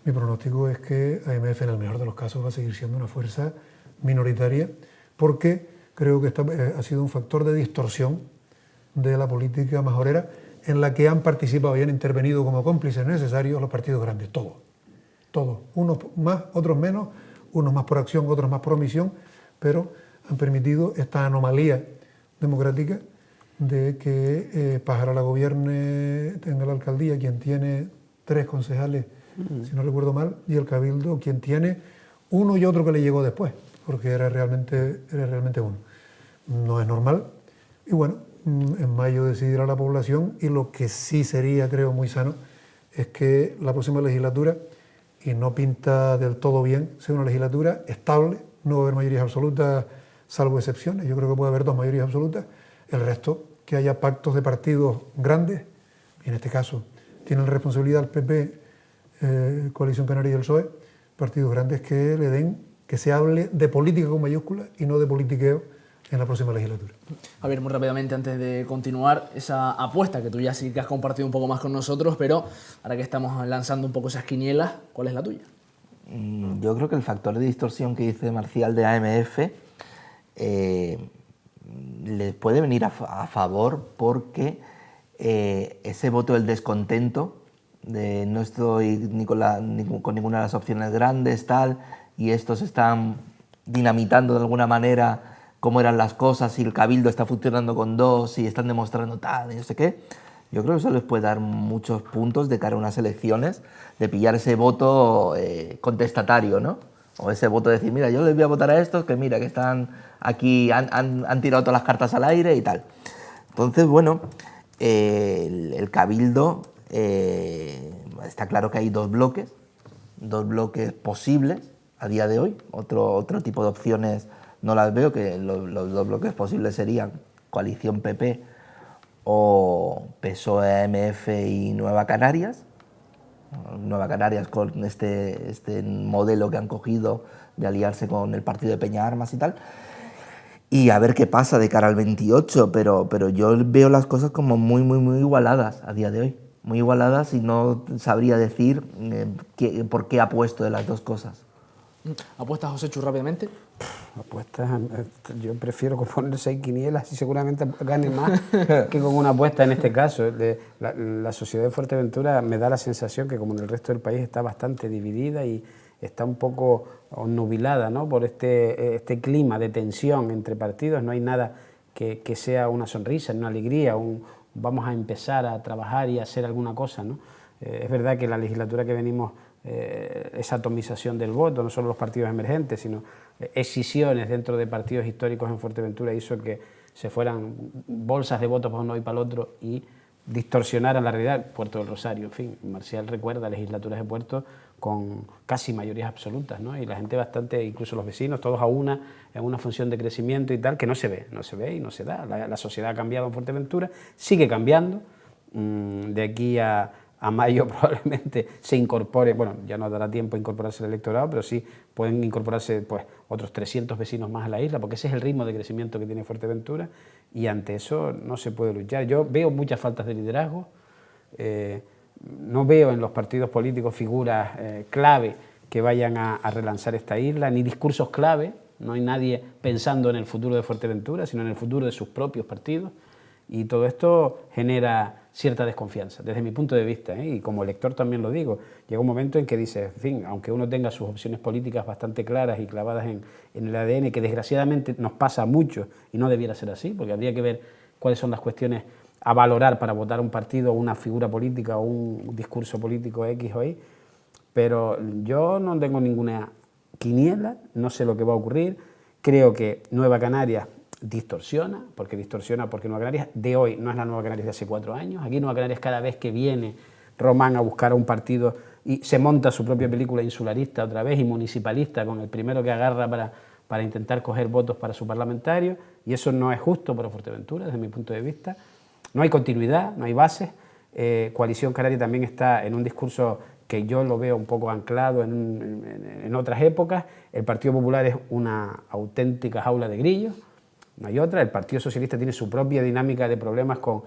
mi pronóstico es que AMF en el mejor de los casos va a seguir siendo una fuerza minoritaria, porque creo que ha sido un factor de distorsión de la política majorera en la que han participado y han intervenido como cómplices necesarios los partidos grandes, todos, unos más, otros menos, unos más por acción, otros más por omisión, pero han permitido esta anomalía democrática de que Pájara la gobierne, tenga la alcaldía quien tiene 3 concejales, si no recuerdo mal, y el cabildo quien tiene uno y otro que le llegó después, porque era realmente uno. No es normal, y bueno, en mayo decidirá la población, y lo que sí sería, creo, muy sano, es que la próxima legislatura, y no pinta del todo bien, sea una legislatura estable, no va a haber mayorías absolutas, salvo excepciones. Yo creo que puede haber 2 mayorías absolutas, el resto que haya pactos de partidos grandes, y en este caso tienen la responsabilidad el PP, Coalición Canaria y el PSOE, partidos grandes que le den, que se hable de política con mayúsculas y no de politiqueo en la próxima legislatura. A ver, muy rápidamente antes de continuar, esa apuesta que tú ya sí que has compartido un poco más con nosotros, pero ahora que estamos lanzando un poco esas quinielas, ¿cuál es la tuya? Yo creo que el factor de distorsión que dice Marcial de AMF le puede venir a favor porque ese voto del descontento, de no estoy ni con ninguna de las opciones grandes, tal, y estos están dinamitando de alguna manera cómo eran las cosas, si el cabildo está funcionando con 2, si están demostrando tal, y no sé qué. Yo creo que eso les puede dar muchos puntos de cara a unas elecciones, de pillar ese voto contestatario, ¿no? O ese voto de decir, mira, yo les voy a votar a estos, que mira, que están aquí, han tirado todas las cartas al aire y tal. Entonces, bueno, el cabildo, está claro que hay 2 bloques posibles a día de hoy. Otro tipo de opciones no las veo, que los 2 bloques posibles serían Coalición PP o PSOE, AMF y Nueva Canarias. Nueva Canarias con este modelo que han cogido de aliarse con el partido de Peña Armas y tal. Y a ver qué pasa de cara al 28, pero yo veo las cosas como muy igualadas a día de hoy. Muy igualadas, y no sabría decir por qué apuesto de las 2 cosas. ¿Apuestas, José Chu, rápidamente? Apuestas, yo prefiero poner 6 quinielas y seguramente gane más que con una apuesta en este caso. La sociedad de Fuerteventura me da la sensación que, como en el resto del país, está bastante dividida y está un poco obnubilada, ¿no?, por este clima de tensión entre partidos. No hay nada que sea una sonrisa, una alegría, vamos a empezar a trabajar y a hacer alguna cosa, ¿no? Es verdad que la legislatura que venimos, esa atomización del voto, no solo los partidos emergentes, sino escisiones dentro de partidos históricos en Fuerteventura, hizo que se fueran bolsas de votos para uno y para el otro y distorsionaran la realidad. Puerto del Rosario, en fin, Marcial recuerda legislaturas de puertos con casi mayorías absolutas, ¿no? Y la gente bastante, incluso los vecinos, todos a una, en una función de crecimiento y tal, que no se ve y no se da. La sociedad ha cambiado en Fuerteventura, sigue cambiando. De aquí a mayo probablemente se incorpore, bueno, ya no dará tiempo a incorporarse el electorado, pero sí pueden incorporarse pues otros 300 vecinos más a la isla, porque ese es el ritmo de crecimiento que tiene Fuerteventura, y ante eso no se puede luchar. Yo veo muchas faltas de liderazgo, no veo en los partidos políticos figuras clave que vayan a relanzar esta isla, ni discursos clave, no hay nadie pensando en el futuro de Fuerteventura, sino en el futuro de sus propios partidos, y todo esto genera cierta desconfianza, desde mi punto de vista, y como lector también lo digo, llega un momento en que dices, en fin, aunque uno tenga sus opciones políticas bastante claras y clavadas en el ADN, que desgraciadamente nos pasa mucho y no debiera ser así, porque habría que ver cuáles son las cuestiones a valorar para votar un partido, una figura política o un discurso político X o Y, pero yo no tengo ninguna quiniela, no sé lo que va a ocurrir, creo que Nueva Canarias distorsiona porque Nueva Canarias de hoy no es la Nueva Canarias de hace 4 años. Aquí Nueva Canarias, cada vez que viene Román a buscar a un partido y se monta su propia película insularista otra vez y municipalista con el primero que agarra para intentar coger votos para su parlamentario, y eso no es justo para Fuerteventura desde mi punto de vista. No hay continuidad, no hay bases. Coalición Canaria también está en un discurso que yo lo veo un poco anclado en otras épocas. El Partido Popular es una auténtica jaula de grillos, no hay otra. El Partido Socialista tiene su propia dinámica de problemas con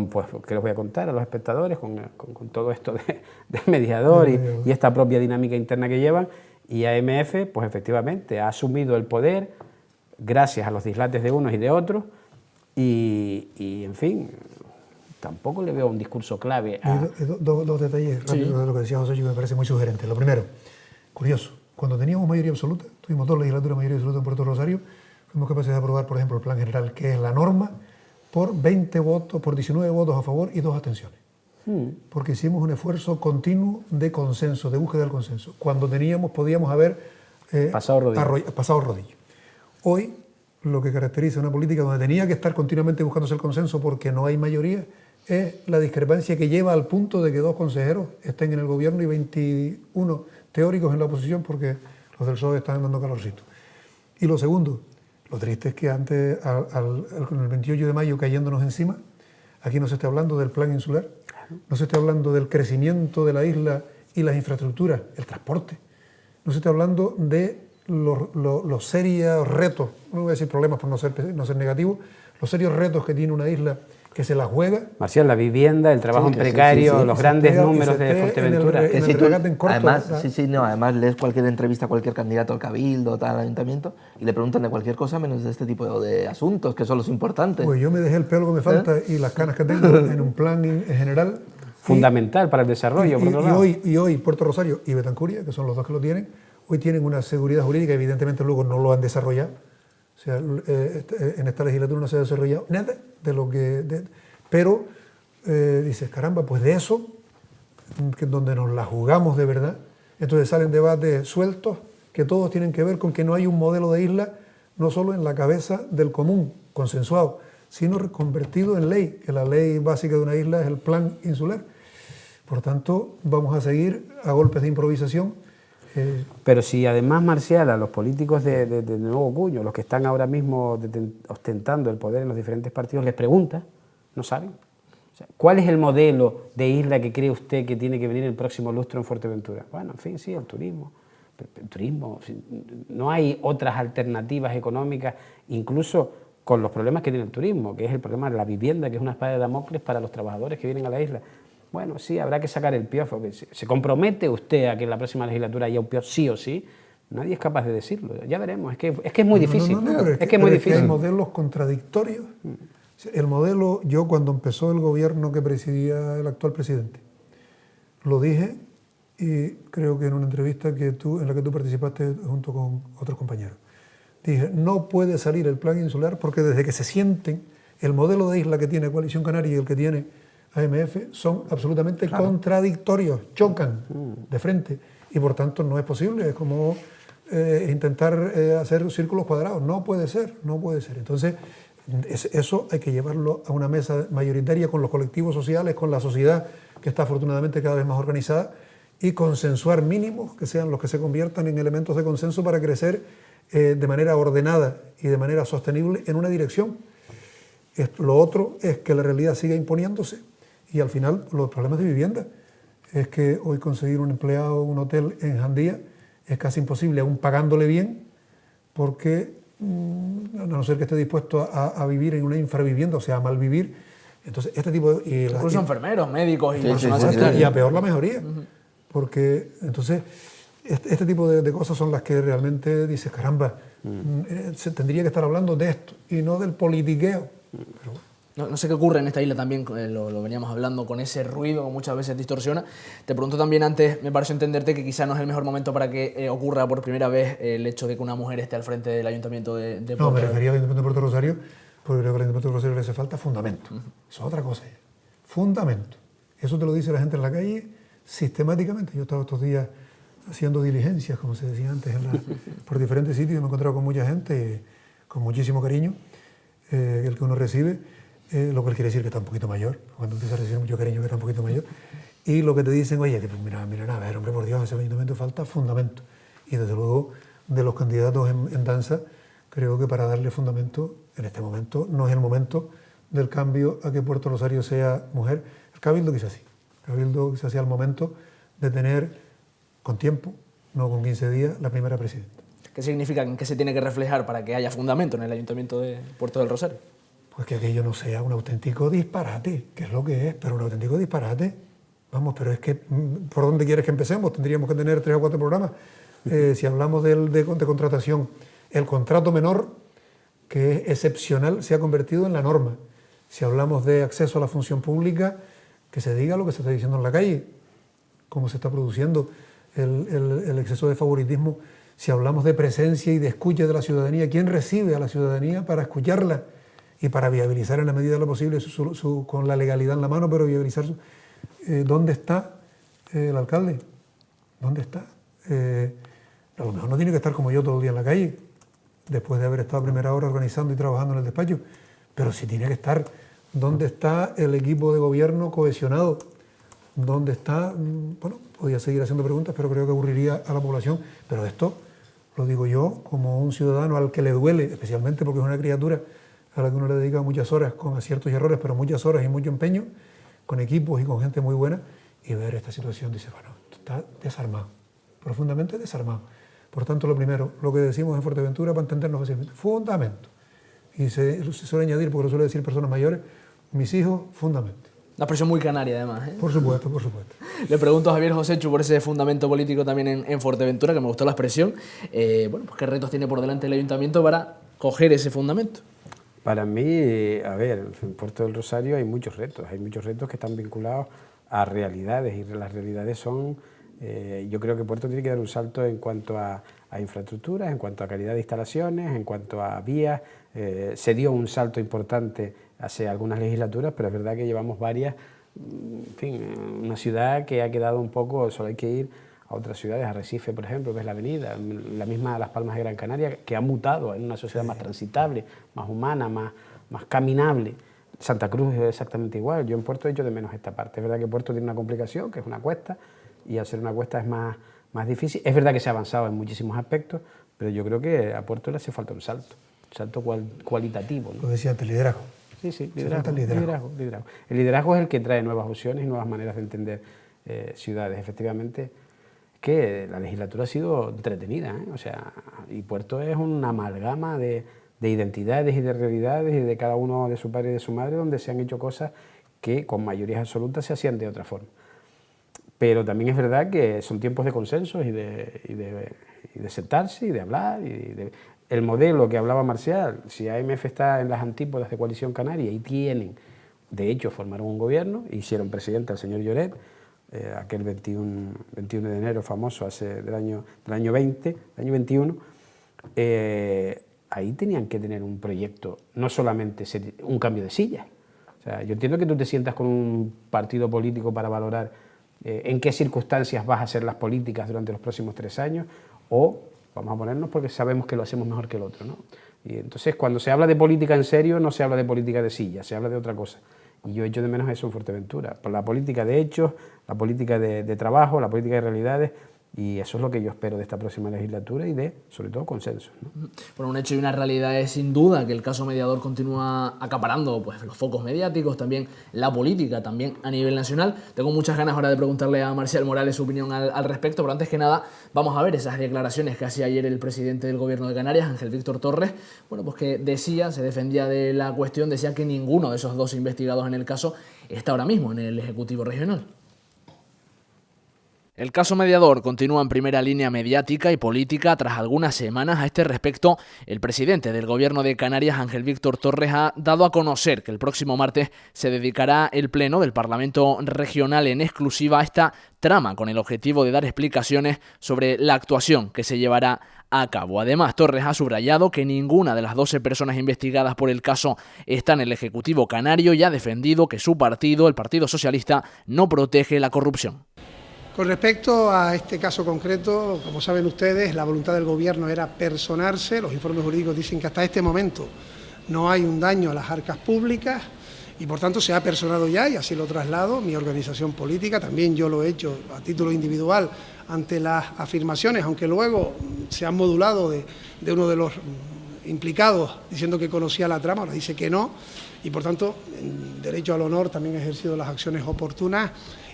pues, que les voy a contar a los espectadores, con todo esto de mediador y esta propia dinámica interna que llevan. Y AMF, pues efectivamente, ha asumido el poder gracias a los dislates de unos y de otros, y en fin, tampoco le veo un discurso clave a... Dos detalles rápidos de lo que decía José, que me parece muy sugerente. Lo primero, curioso, cuando teníamos mayoría absoluta, tuvimos 2 legislaturas mayoría absoluta en Puerto Rosario, fuimos capaces de aprobar, por ejemplo, el Plan General, que es la norma, por 20 votos, por 19 votos a favor y 2 abstenciones. Porque hicimos un esfuerzo continuo de consenso, de búsqueda del consenso. Cuando podíamos haber pasado rodillo. Hoy, lo que caracteriza una política donde tenía que estar continuamente buscándose el consenso porque no hay mayoría, es la discrepancia que lleva al punto de que 2 consejeros estén en el gobierno y 21 teóricos en la oposición, porque los del PSOE están dando calorcito. Y lo segundo, lo triste es que antes, con el 28 de mayo cayéndonos encima, aquí no se está hablando del plan insular, no se está hablando del crecimiento de la isla y las infraestructuras, el transporte, no se está hablando de los serios retos, no voy a decir problemas por no ser negativo, los serios retos que tiene una isla que se la juega. Marcial, la vivienda, el trabajo en precario, los grandes números de Fuerteventura. Además lees cualquier entrevista a cualquier candidato al cabildo, al ayuntamiento, y le preguntan de cualquier cosa menos de este tipo de asuntos, que son los importantes. Pues yo me dejé el pelo que me falta y las canas que tengo en un plan en general. Fundamental para el desarrollo, por otro lado. Y hoy Puerto Rosario y Betancuria, que son los 2 que lo tienen, hoy tienen una seguridad jurídica, evidentemente luego no lo han desarrollado. O sea, en esta legislatura no se ha desarrollado nada de lo que... pero dices, caramba, pues de eso, que donde nos la jugamos de verdad, entonces salen debates sueltos que todos tienen que ver con que no hay un modelo de isla, no solo en la cabeza del común, consensuado, sino convertido en ley, que la ley básica de una isla es el plan insular. Por tanto, vamos a seguir a golpes de improvisación. Pero si además, Marcial, a los políticos de nuevo cuño, los que están ahora mismo ostentando el poder en los diferentes partidos, les pregunta, no saben. O sea, ¿cuál es el modelo de isla que cree usted que tiene que venir el próximo lustro en Fuerteventura? Bueno, en fin, sí, el turismo. El turismo, no hay otras alternativas económicas, incluso con los problemas que tiene el turismo, que es el problema de la vivienda, que es una espada de Damocles para los trabajadores que vienen a la isla. Bueno, sí, habrá que sacar el piofo. ¿Se compromete usted a que en la próxima legislatura haya un piofo sí o sí? Nadie es capaz de decirlo. Ya veremos. Es que es muy difícil. Es que es muy difícil. Hay modelos contradictorios. El modelo, yo cuando empezó el gobierno que presidía el actual presidente, lo dije y creo que en una entrevista en la que tú participaste junto con otros compañeros. Dije, no puede salir el plan insular porque desde que se sienten el modelo de isla que tiene Coalición Canaria y el que tiene AMF son absolutamente contradictorios, chocan de frente y por tanto no es posible, es como intentar hacer círculos cuadrados, no puede ser. Entonces Eso hay que llevarlo a una mesa mayoritaria con los colectivos sociales, con la sociedad que está afortunadamente cada vez más organizada, y consensuar mínimos que sean los que se conviertan en elementos de consenso para crecer de manera ordenada y de manera sostenible en una dirección. Lo otro es que la realidad siga imponiéndose y al final los problemas de vivienda. Es que hoy conseguir un empleado en un hotel en Jandía es casi imposible, aún pagándole bien, porque a no ser que esté dispuesto a vivir en una infravivienda, o sea, a mal vivir. Entonces, este tipo de... Incluso enfermeros, médicos y personal sí, sanitario. Y a peor la mejoría. Porque entonces este tipo de cosas son las que realmente dices, caramba, se tendría que estar hablando de esto y no del politiqueo. Pero bueno. No sé qué ocurre en esta isla también, lo veníamos hablando, con ese ruido que muchas veces distorsiona. Te pregunto también antes, me pareció entenderte que quizá no es el mejor momento para que ocurra por primera vez el hecho de que una mujer esté al frente del Ayuntamiento de Puerto. No, me refería al Ayuntamiento de Puerto Rosario, porque creo que al Ayuntamiento de Rosario le hace falta fundamento. Eso es otra cosa. Fundamento. Eso te lo dice la gente en la calle sistemáticamente. Yo he estado estos días haciendo diligencias, como se decía antes, por diferentes sitios y me he encontrado con mucha gente con muchísimo cariño, el que uno recibe, lo cual quiere decir que está un poquito mayor, cuando empieza a recibir mucho cariño que está un poquito mayor, y lo que te dicen, oye, que mira, a ver, hombre, por Dios, ese ayuntamiento falta fundamento. Y desde luego, de los candidatos en danza, creo que para darle fundamento, en este momento, no es el momento del cambio a que Puerto Rosario sea mujer. El Cabildo quizás sí. El Cabildo quizás sea el momento de tener, con tiempo, no con 15 días, la primera presidenta. ¿Qué significa? ¿En qué se tiene que reflejar para que haya fundamento en el Ayuntamiento de Puerto del Rosario? Pues que aquello no sea un auténtico disparate, que es lo que es, pero un auténtico disparate. Vamos, pero es que, ¿por dónde quieres que empecemos? Tendríamos que tener 3 o 4 programas. Si hablamos de contratación, el contrato menor, que es excepcional, se ha convertido en la norma. Si hablamos de acceso a la función pública, que se diga lo que se está diciendo en la calle, cómo se está produciendo el exceso de favoritismo. Si hablamos de presencia y de escucha de la ciudadanía, ¿quién recibe a la ciudadanía para escucharla y para viabilizar en la medida de lo posible, con la legalidad en la mano, pero viabilizar ¿dónde está el alcalde? ¿Dónde está? A lo mejor no tiene que estar como yo todo el día en la calle, después de haber estado a primera hora organizando y trabajando en el despacho, pero sí tiene que estar. ¿Dónde está el equipo de gobierno cohesionado? ¿Dónde está? Bueno, podría seguir haciendo preguntas, pero creo que aburriría a la población. Pero esto lo digo yo como un ciudadano al que le duele, especialmente porque es una criatura a la que uno le dedica muchas horas, con aciertos y errores, pero muchas horas y mucho empeño, con equipos y con gente muy buena, y ver esta situación, dice, bueno, está desarmado, profundamente desarmado. Por tanto, lo primero, lo que decimos en Fuerteventura, para entendernos fácilmente, fundamento. Y se suele añadir, porque lo suele decir personas mayores, mis hijos, fundamento. Una expresión muy canaria, además. Por supuesto, por supuesto. Le pregunto a Javier Joséchu por ese fundamento político también en Fuerteventura, que me gustó la expresión. Bueno, pues ¿qué retos tiene por delante el Ayuntamiento para coger ese fundamento? Para mí, a ver, en Puerto del Rosario hay muchos retos que están vinculados a realidades, y las realidades son, yo creo que Puerto tiene que dar un salto en cuanto a infraestructuras, en cuanto a calidad de instalaciones, en cuanto a vías. Se dio un salto importante hace algunas legislaturas, pero es verdad que llevamos varias. En fin, una ciudad que ha quedado un poco, solo hay que ir a otras ciudades, Arrecife, por ejemplo, que es la avenida, la misma Las Palmas de Gran Canaria, que ha mutado en una sociedad más transitable, más humana, más caminable. Santa Cruz es exactamente igual. Yo en Puerto he hecho de menos esta parte. Es verdad que Puerto tiene una complicación, que es una cuesta, y hacer una cuesta es más difícil. Es verdad que se ha avanzado en muchísimos aspectos, pero yo creo que a Puerto le hace falta un salto cualitativo, ¿no? Lo decía antes, liderazgo. Sí, liderazgo. El liderazgo es el que trae nuevas opciones y nuevas maneras de entender ciudades. Efectivamente, que la legislatura ha sido entretenida, ¿eh? O sea, y Puerto es una amalgama de identidades y de realidades y de cada uno de su padre y de su madre, donde se han hecho cosas que con mayorías absolutas se hacían de otra forma. Pero también es verdad que son tiempos de consensos y de sentarse y de hablar. El modelo que hablaba Marcial, si AMF está en las antípodas de Coalición Canaria y de hecho, formaron un gobierno, hicieron presidente al señor Lloret, aquel 21 de enero famoso del año 21, ahí tenían que tener un proyecto, no solamente un cambio de silla. O sea, yo entiendo que tú te sientas con un partido político para valorar en qué circunstancias vas a hacer las políticas durante los próximos 3 años, o vamos a ponernos porque sabemos que lo hacemos mejor que el otro, ¿no? Y entonces, cuando se habla de política en serio, no se habla de política de silla, se habla de otra cosa. Y yo echo de menos eso en Fuerteventura, por la política de hechos, la política de trabajo, la política de realidades, y eso es lo que yo espero de esta próxima legislatura y de, sobre todo, consenso, ¿no? Bueno, un hecho y una realidad es sin duda que el caso Mediador continúa acaparando pues, los focos mediáticos, también la política, también a nivel nacional. Tengo muchas ganas ahora de preguntarle a Marcial Morales su opinión al respecto, pero antes que nada vamos a ver esas declaraciones que hacía ayer el presidente del Gobierno de Canarias, Ángel Víctor Torres, bueno, pues que decía, se defendía de la cuestión, decía que ninguno de esos dos investigados en el caso está ahora mismo en el Ejecutivo Regional. El caso Mediador continúa en primera línea mediática y política. Tras algunas semanas a este respecto, el presidente del Gobierno de Canarias, Ángel Víctor Torres, ha dado a conocer que el próximo martes se dedicará el Pleno del Parlamento Regional en exclusiva a esta trama con el objetivo de dar explicaciones sobre la actuación que se llevará a cabo. Además, Torres ha subrayado que ninguna de las 12 personas investigadas por el caso está en el Ejecutivo canario y ha defendido que su partido, el Partido Socialista, no protege la corrupción. Con respecto a este caso concreto, como saben ustedes, la voluntad del Gobierno era personarse. Los informes jurídicos dicen que hasta este momento no hay un daño a las arcas públicas y por tanto se ha personado ya, y así lo traslado, mi organización política. También yo lo he hecho a título individual ante las afirmaciones, aunque luego se han modulado de uno de los implicados diciendo que conocía la trama, ahora dice que no, y por tanto, en derecho al honor, también he ejercido las acciones oportunas.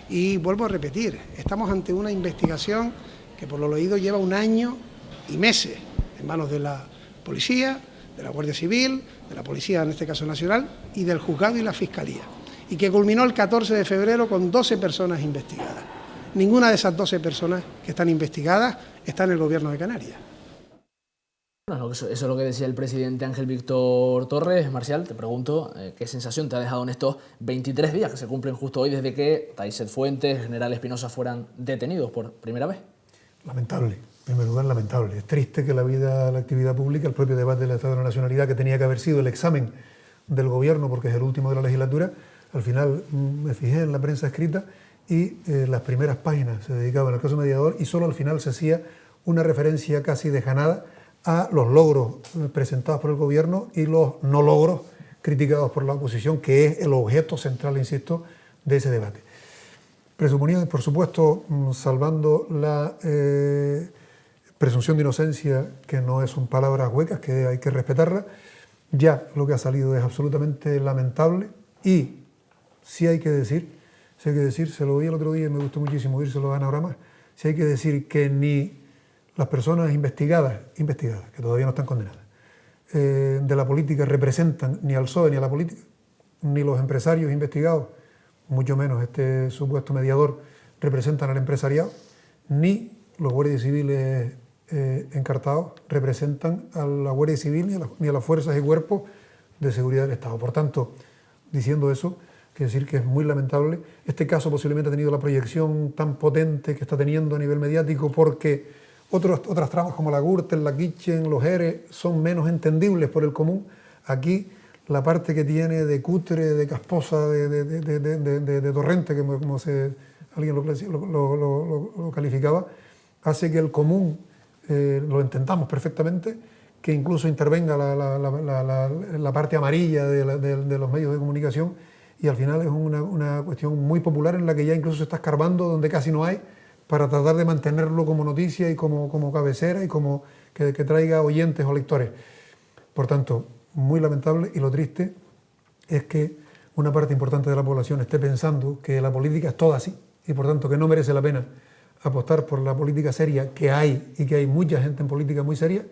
Y vuelvo a repetir, estamos ante una investigación que por lo leído lleva 1 año y meses en manos de la Policía, de la Guardia Civil, de la Policía, en este caso nacional, y del Juzgado y la Fiscalía, y que culminó el 14 de febrero con 12 personas investigadas. Ninguna de esas 12 personas que están investigadas está en el Gobierno de Canarias. Bueno, eso es lo que decía el presidente Ángel Víctor Torres. Marcial, te pregunto, ¿qué sensación te ha dejado en estos 23 días que se cumplen justo hoy desde que Taisset Fuentes, General Espinosa fueran detenidos por primera vez? Lamentable, en primer lugar lamentable. Es triste que la actividad pública, el propio debate del Estado de la Nacionalidad, que tenía que haber sido el examen del Gobierno, porque es el último de la legislatura, al final me fijé en la prensa escrita y las primeras páginas se dedicaban al caso Mediador y solo al final se hacía una referencia casi dejanada a los logros presentados por el Gobierno y los no logros criticados por la oposición, que es el objeto central, insisto, de ese debate. Presuponiendo, por supuesto, salvando la presunción de inocencia, que no son palabras huecas, que hay que respetarla, ya lo que ha salido es absolutamente lamentable y sí hay que decir, se lo oí el otro día y me gustó muchísimo oírselo a Ana Oramas, sí hay que decir que ni las personas investigadas, que todavía no están condenadas, de la política representan ni al PSOE ni a la política, ni los empresarios investigados, mucho menos este supuesto mediador, representan al empresariado, ni los guardias civiles encartados representan a la Guardia Civil ni a las fuerzas y cuerpos de seguridad del Estado. Por tanto, diciendo eso, quiero decir que es muy lamentable. Este caso posiblemente ha tenido la proyección tan potente que está teniendo a nivel mediático porque otras tramas como la Gürtel, la Kitchen, los ERE son menos entendibles por el común. Aquí la parte que tiene de cutre, de casposa, de torrente, como alguien lo calificaba, hace que el común lo entendamos perfectamente, que incluso intervenga la parte amarilla de los medios de comunicación y al final es una cuestión muy popular en la que ya incluso se está escarbando donde casi no hay, para tratar de mantenerlo como noticia y como cabecera y como que traiga oyentes o lectores. Por tanto, muy lamentable, y lo triste es que una parte importante de la población esté pensando que la política es toda así y por tanto que no merece la pena apostar por la política seria que hay y que hay mucha gente en política muy seria,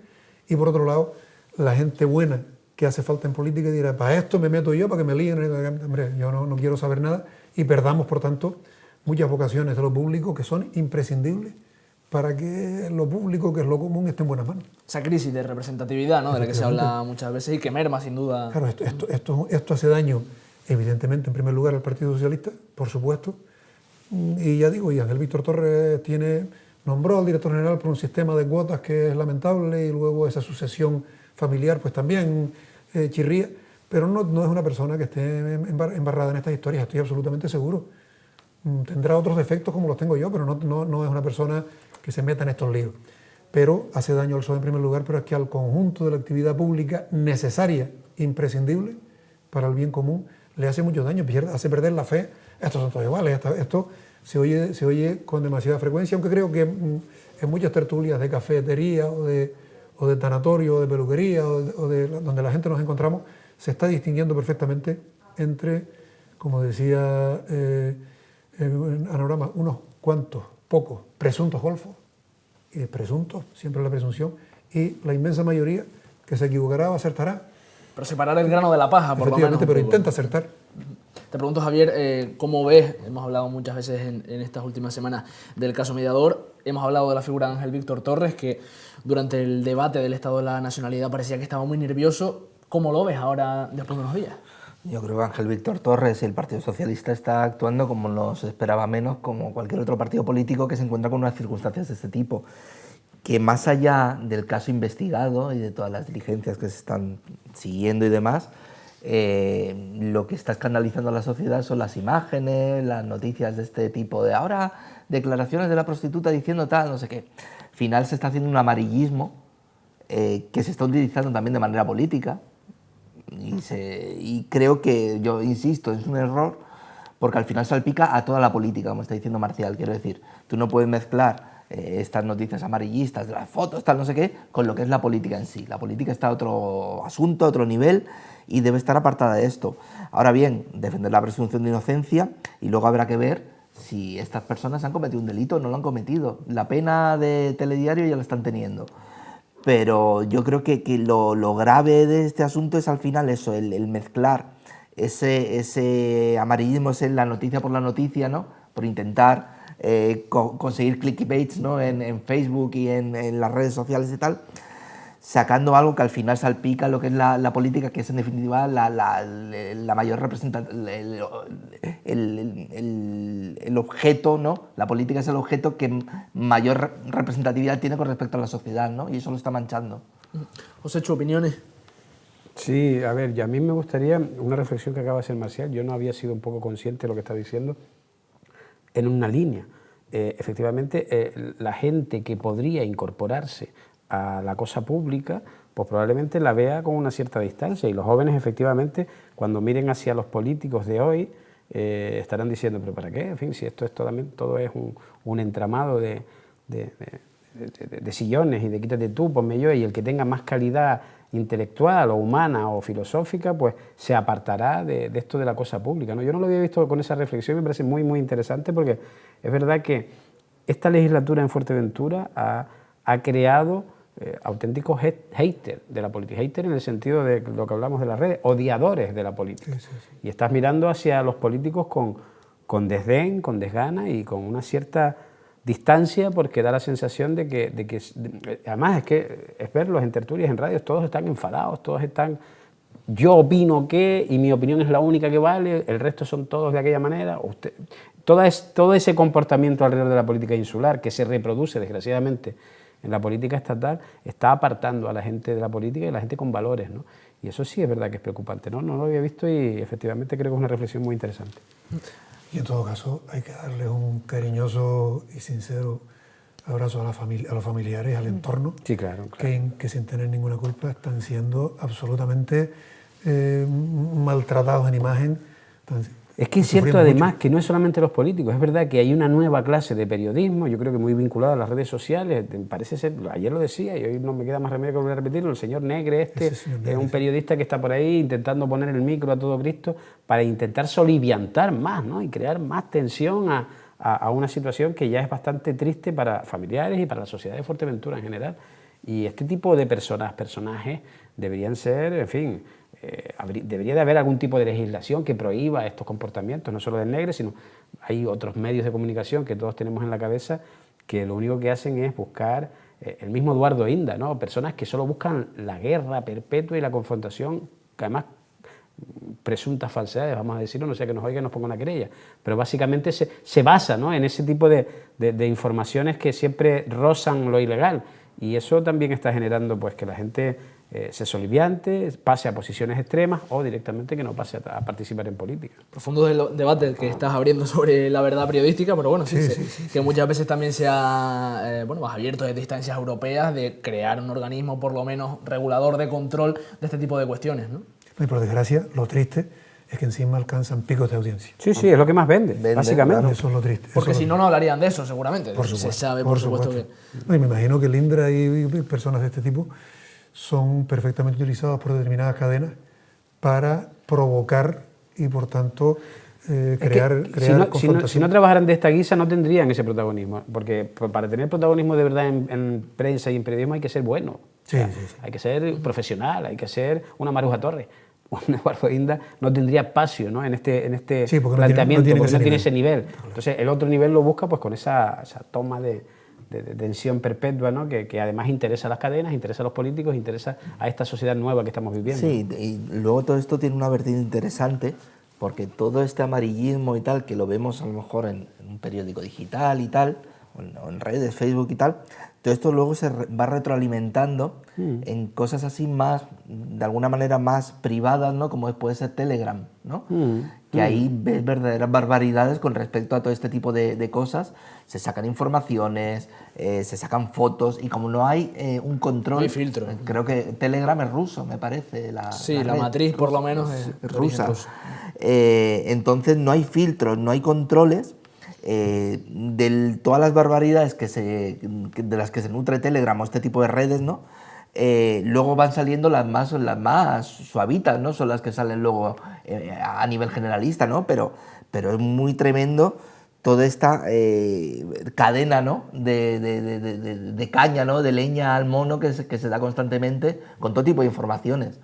y por otro lado la gente buena que hace falta en política dirá, para esto me meto yo, para que me líen, hombre, yo no quiero saber nada, y perdamos por tanto muchas vocaciones de lo público que son imprescindibles para que lo público, que es lo común, esté en buenas manos. Esa crisis de representatividad, ¿no?, de la que se habla muchas veces y que merma sin duda. Claro, esto hace daño evidentemente en primer lugar al Partido Socialista, por supuesto, y ya digo, y Ángel Víctor Torres nombró al director general por un sistema de cuotas que es lamentable y luego esa sucesión familiar pues también chirría, pero no es una persona que esté embarrada en estas historias, estoy absolutamente seguro. Tendrá otros defectos como los tengo yo, pero no es una persona que se meta en estos líos. pero hace daño al PSOE en primer lugar, pero es que al conjunto de la actividad pública necesaria, imprescindible para el bien común, le hace mucho daño, hace perder la fe. Estos son todos iguales, esto se oye con demasiada frecuencia, aunque creo que en muchas tertulias de cafetería o de tanatorio, o de peluquería, donde la gente nos encontramos, se está distinguiendo perfectamente entre, como decía Anorama, unos cuantos, pocos, presuntos golfos, presuntos, siempre la presunción, y la inmensa mayoría que se equivocará o acertará. Pero separar el grano de la paja, por lo menos. Efectivamente, pero intenta acertar. Te pregunto, Javier, ¿cómo ves? Hemos hablado muchas veces en estas últimas semanas del caso Mediador. Hemos hablado de la figura de Ángel Víctor Torres, que durante el debate del Estado de la Nacionalidad parecía que estaba muy nervioso. ¿Cómo lo ves ahora, después de unos días? Yo creo que Ángel Víctor Torres y el Partido Socialista está actuando como no se esperaba menos, como cualquier otro partido político que se encuentra con unas circunstancias de este tipo. Que más allá del caso investigado y de todas las diligencias que se están siguiendo y demás, lo que está escandalizando a la sociedad son las imágenes, las noticias de este tipo de ahora, declaraciones de la prostituta diciendo tal, no sé qué. Al final se está haciendo un amarillismo que se está utilizando también de manera política y creo que, yo insisto, es un error porque al final salpica a toda la política, como está diciendo Marcial. Quiero decir, tú no puedes mezclar estas noticias amarillistas de las fotos, tal, no sé qué, con lo que es la política en sí. La política está a otro asunto, a otro nivel y debe estar apartada de esto. Ahora bien, defender la presunción de inocencia y luego habrá que ver si estas personas han cometido un delito o no lo han cometido. La pena de telediario ya la están teniendo. Pero yo creo que lo grave de este asunto es al final eso, el mezclar ese amarillismo, ese la noticia por la noticia, ¿no? Por intentar conseguir clickbaits, ¿no? en Facebook y en las redes sociales y tal, sacando algo que al final salpica lo que es la política, que es en definitiva la mayor representación, el objeto, ¿no? La política es el objeto que mayor representatividad tiene con respecto a la sociedad, ¿no? Y eso lo está manchando. José, ¿tus opiniones? Sí, a ver, y a mí me gustaría una reflexión que acaba de hacer Marcial. Yo no había sido un poco consciente de lo que está diciendo en una línea. Efectivamente, la gente que podría incorporarse a la cosa pública, pues probablemente la vea con una cierta distancia, y los jóvenes efectivamente, cuando miren hacia los políticos de hoy, estarán diciendo, pero ¿para qué? En fin, si esto es todo es un entramado de sillones y de quítate tú, ponme yo, y el que tenga más calidad intelectual o humana o filosófica, pues se apartará de esto de la cosa pública, ¿no? Yo no lo había visto con esa reflexión, me parece muy, muy interesante, porque es verdad que esta legislatura en Fuerteventura ha creado auténticos haters de la política, haters en el sentido de lo que hablamos de las redes, odiadores de la política. Sí, sí, sí. Y estás mirando hacia los políticos con desdén, con desgana y con una cierta distancia, porque da la sensación de que además es verlos en tertulias, en radios, todos están enfadados, todos están, yo opino que, y mi opinión es la única que vale, el resto son todos de aquella manera. Todo ese comportamiento alrededor de la política insular que se reproduce desgraciadamente en la política estatal está apartando a la gente de la política y a la gente con valores, ¿no? Y eso sí es verdad que es preocupante, ¿no? No lo había visto y efectivamente creo que es una reflexión muy interesante. Y en todo caso hay que darles un cariñoso y sincero abrazo a los familiares, al entorno, sí, claro. Que sin tener ninguna culpa están siendo absolutamente maltratados en imagen. Es que es cierto además que no es solamente los políticos, es verdad que hay una nueva clase de periodismo, yo creo que muy vinculada a las redes sociales, parece ser, ayer lo decía y hoy no me queda más remedio que volver a repetirlo, el señor Negre es un periodista que está por ahí intentando poner el micro a todo Cristo para intentar soliviantar más, ¿no? Y crear más tensión a una situación que ya es bastante triste para familiares y para la sociedad de Fuerteventura en general. Y este tipo de personajes deberían ser, en fin, debería de haber algún tipo de legislación que prohíba estos comportamientos, no solo del Negre, sino hay otros medios de comunicación que todos tenemos en la cabeza que lo único que hacen es buscar, el mismo Eduardo Inda, ¿no? Personas que solo buscan la guerra perpetua y la confrontación, que además presuntas falsedades, vamos a decirlo, no sea que nos oiga y nos ponga una querella, pero básicamente se basa, ¿no? en ese tipo de informaciones que siempre rozan lo ilegal, y eso también está generando pues que la gente se soliviante, pase a posiciones extremas o directamente que no pase a participar en política. Profundo debate que estás abriendo sobre la verdad periodística, pero bueno, que muchas veces también se ha abierto desde instancias europeas de crear un organismo por lo menos regulador de control de este tipo de cuestiones, ¿no? Y por desgracia, lo triste es que encima alcanzan picos de audiencia. Sí, es lo que más vende básicamente. Claro. Eso es lo triste. Porque si no, no hablarían de eso, seguramente. Por supuesto, se sabe, por supuesto que... No, y me imagino que Lindra y personas de este tipo son perfectamente utilizados por determinadas cadenas para provocar y, por tanto, crear confrontación. Si no trabajaran de esta guisa, no tendrían ese protagonismo. Porque para tener protagonismo de verdad en prensa y en periodismo hay que ser bueno. Hay que ser profesional, hay que ser una Maruja Torres. Un Eduardo Inda no tendría espacio, ¿no? en este planteamiento, porque no tiene ese nivel. Entonces, el otro nivel lo busca pues con esa toma de tensión perpetua, ¿no? que además interesa a las cadenas, interesa a los políticos, interesa a esta sociedad nueva que estamos viviendo. Sí, y luego todo esto tiene una vertiente interesante, porque todo este amarillismo y tal, que lo vemos a lo mejor en un periódico digital y tal, o en redes, Facebook y tal, todo esto luego se va retroalimentando en cosas así más, de alguna manera más privadas, ¿no? Como puede ser Telegram, ¿no? Que ahí ves verdaderas barbaridades con respecto a todo este tipo de cosas. Se sacan informaciones, se sacan fotos, y como no hay un control... No hay filtro. Creo que Telegram es ruso, me parece. La matriz por lo menos es rusa. Entonces no hay filtros, no hay controles. De todas las barbaridades de las que se nutre Telegram o este tipo de redes, ¿no? Luego van saliendo las más suavitas, ¿no? Son las que salen luego a nivel generalista, ¿no? Pero es muy tremendo toda esta cadena, ¿no? de caña, ¿no? De leña al mono que se da constantemente con todo tipo de informaciones.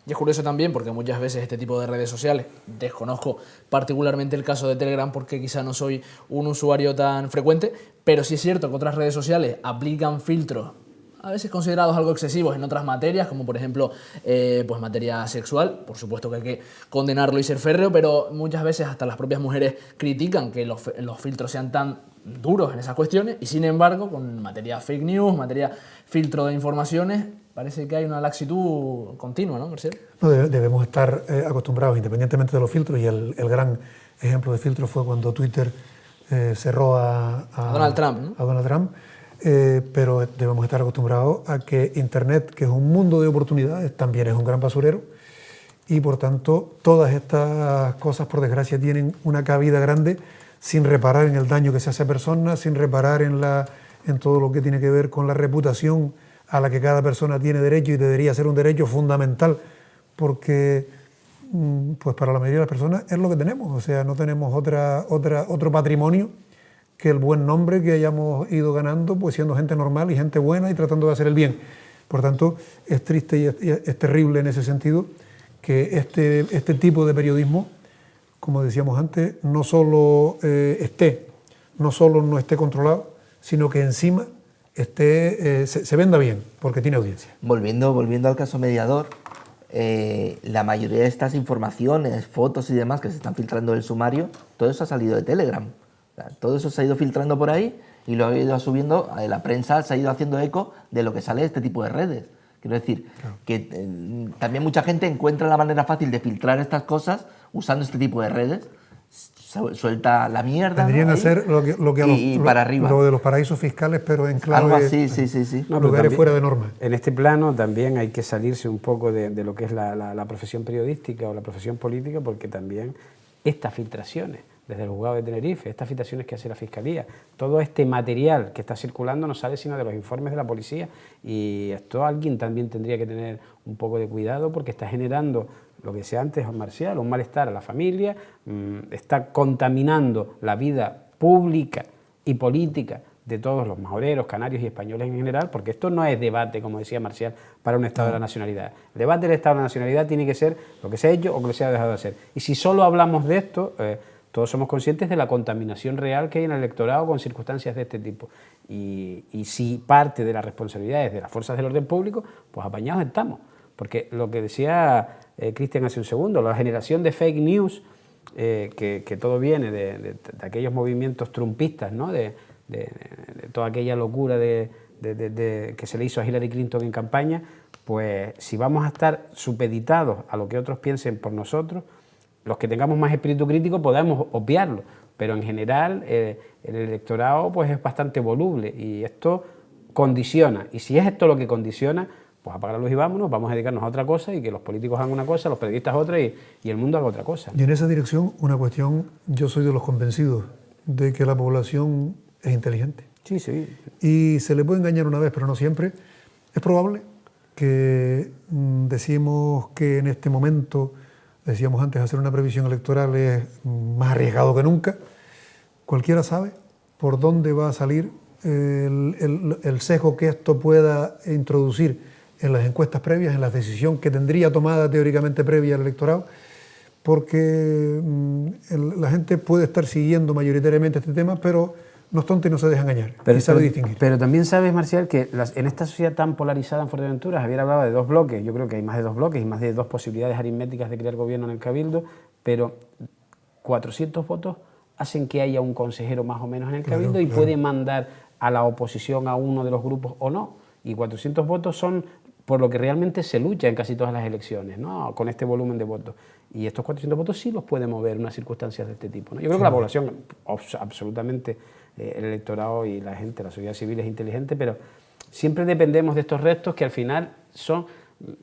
Y es curioso también porque muchas veces este tipo de redes sociales, desconozco particularmente el caso de Telegram porque quizá no soy un usuario tan frecuente, pero sí es cierto que otras redes sociales aplican filtros a veces considerados algo excesivos en otras materias, como por ejemplo pues materia sexual. Por supuesto que hay que condenarlo y ser férreo, pero muchas veces hasta las propias mujeres critican que los filtros sean tan duros en esas cuestiones, y sin embargo con materia fake news, materia filtro de informaciones, parece que hay una laxitud continua, ¿no, Marcial? No, debemos estar acostumbrados, independientemente de los filtros, y el gran ejemplo de filtro fue cuando Twitter cerró a Donald Trump, ¿no? A Donald Trump, pero debemos estar acostumbrados a que Internet, que es un mundo de oportunidades, también es un gran basurero, y por tanto todas estas cosas, por desgracia, tienen una cabida grande sin reparar en el daño que se hace a personas, sin reparar en todo lo que tiene que ver con la reputación a la que cada persona tiene derecho, y debería ser un derecho fundamental, porque pues para la mayoría de las personas es lo que tenemos. O sea, no tenemos otro patrimonio que el buen nombre que hayamos ido ganando, pues siendo gente normal y gente buena y tratando de hacer el bien. Por tanto, es triste y es terrible en ese sentido que este tipo de periodismo, como decíamos antes, no solo no esté controlado, sino que encima se venda bien, porque tiene audiencia. Volviendo al caso Mediador, la mayoría de estas informaciones, fotos y demás que se están filtrando del sumario, todo eso ha salido de Telegram. O sea, todo eso se ha ido filtrando por ahí y lo ha ido subiendo, la prensa se ha ido haciendo eco de lo que sale de este tipo de redes. Quiero decir, claro, que también mucha gente encuentra la manera fácil de filtrar estas cosas usando este tipo de redes. Suelta la mierda, tendrían ¿no? que hacer para arriba. Lo de los paraísos fiscales, pero en clave, algo así, sí. No, lugares también, fuera de norma. En este plano también hay que salirse un poco de lo que es la profesión periodística o la profesión política, porque también estas filtraciones desde el juzgado de Tenerife, estas filtraciones que hace la Fiscalía, todo este material que está circulando no sale sino de los informes de la policía, y esto alguien también tendría que tener un poco de cuidado, porque está generando, lo que decía antes Marcial, un malestar a la familia, está contaminando la vida pública y política de todos los majoreros, canarios y españoles en general, porque esto no es debate, como decía Marcial, para un Estado de la nacionalidad. El debate del Estado de la nacionalidad tiene que ser lo que se ha hecho o lo que se ha dejado de hacer. Y si solo hablamos de esto, todos somos conscientes de la contaminación real que hay en el electorado con circunstancias de este tipo. Y si parte de la responsabilidad es de las fuerzas del orden público, pues apañados estamos. Porque lo que decía Cristian hace un segundo, la generación de fake news, que todo viene de aquellos movimientos trumpistas, ¿no? de toda aquella locura que se le hizo a Hillary Clinton en campaña, pues si vamos a estar supeditados a lo que otros piensen por nosotros, los que tengamos más espíritu crítico podemos obviarlo, pero en general el electorado pues es bastante voluble y esto condiciona, y si es esto lo que condiciona, pues apagar la luz y vámonos, vamos a dedicarnos a otra cosa y que los políticos hagan una cosa, los periodistas otra y el mundo haga otra cosa. Y en esa dirección, una cuestión, yo soy de los convencidos de que la población es inteligente. Sí, sí. Y se le puede engañar una vez, pero no siempre. Es probable que decimos que en este momento, decíamos antes, hacer una previsión electoral es más arriesgado que nunca. Cualquiera sabe por dónde va a salir el sesgo que esto pueda introducir en las encuestas previas, en la decisión que tendría tomada teóricamente previa al electorado, porque la gente puede estar siguiendo mayoritariamente este tema, pero no es tonto y no se deja engañar, y sabe distinguir. Pero también sabes, Marcial, que en esta sociedad tan polarizada en Fuerteventura, Javier hablaba de 2 bloques, yo creo que hay más de 2 bloques y más de 2 posibilidades aritméticas de crear gobierno en el Cabildo, pero 400 votos hacen que haya un consejero más o menos en el Cabildo y puede mandar a la oposición a uno de los grupos o no, y 400 votos son por lo que realmente se lucha en casi todas las elecciones, ¿no? Con este volumen de votos. Y estos 400 votos sí los puede mover en unas circunstancias de este tipo, ¿no? Yo creo que la población, absolutamente, el electorado y la gente, la sociedad civil es inteligente, pero siempre dependemos de estos restos que al final son,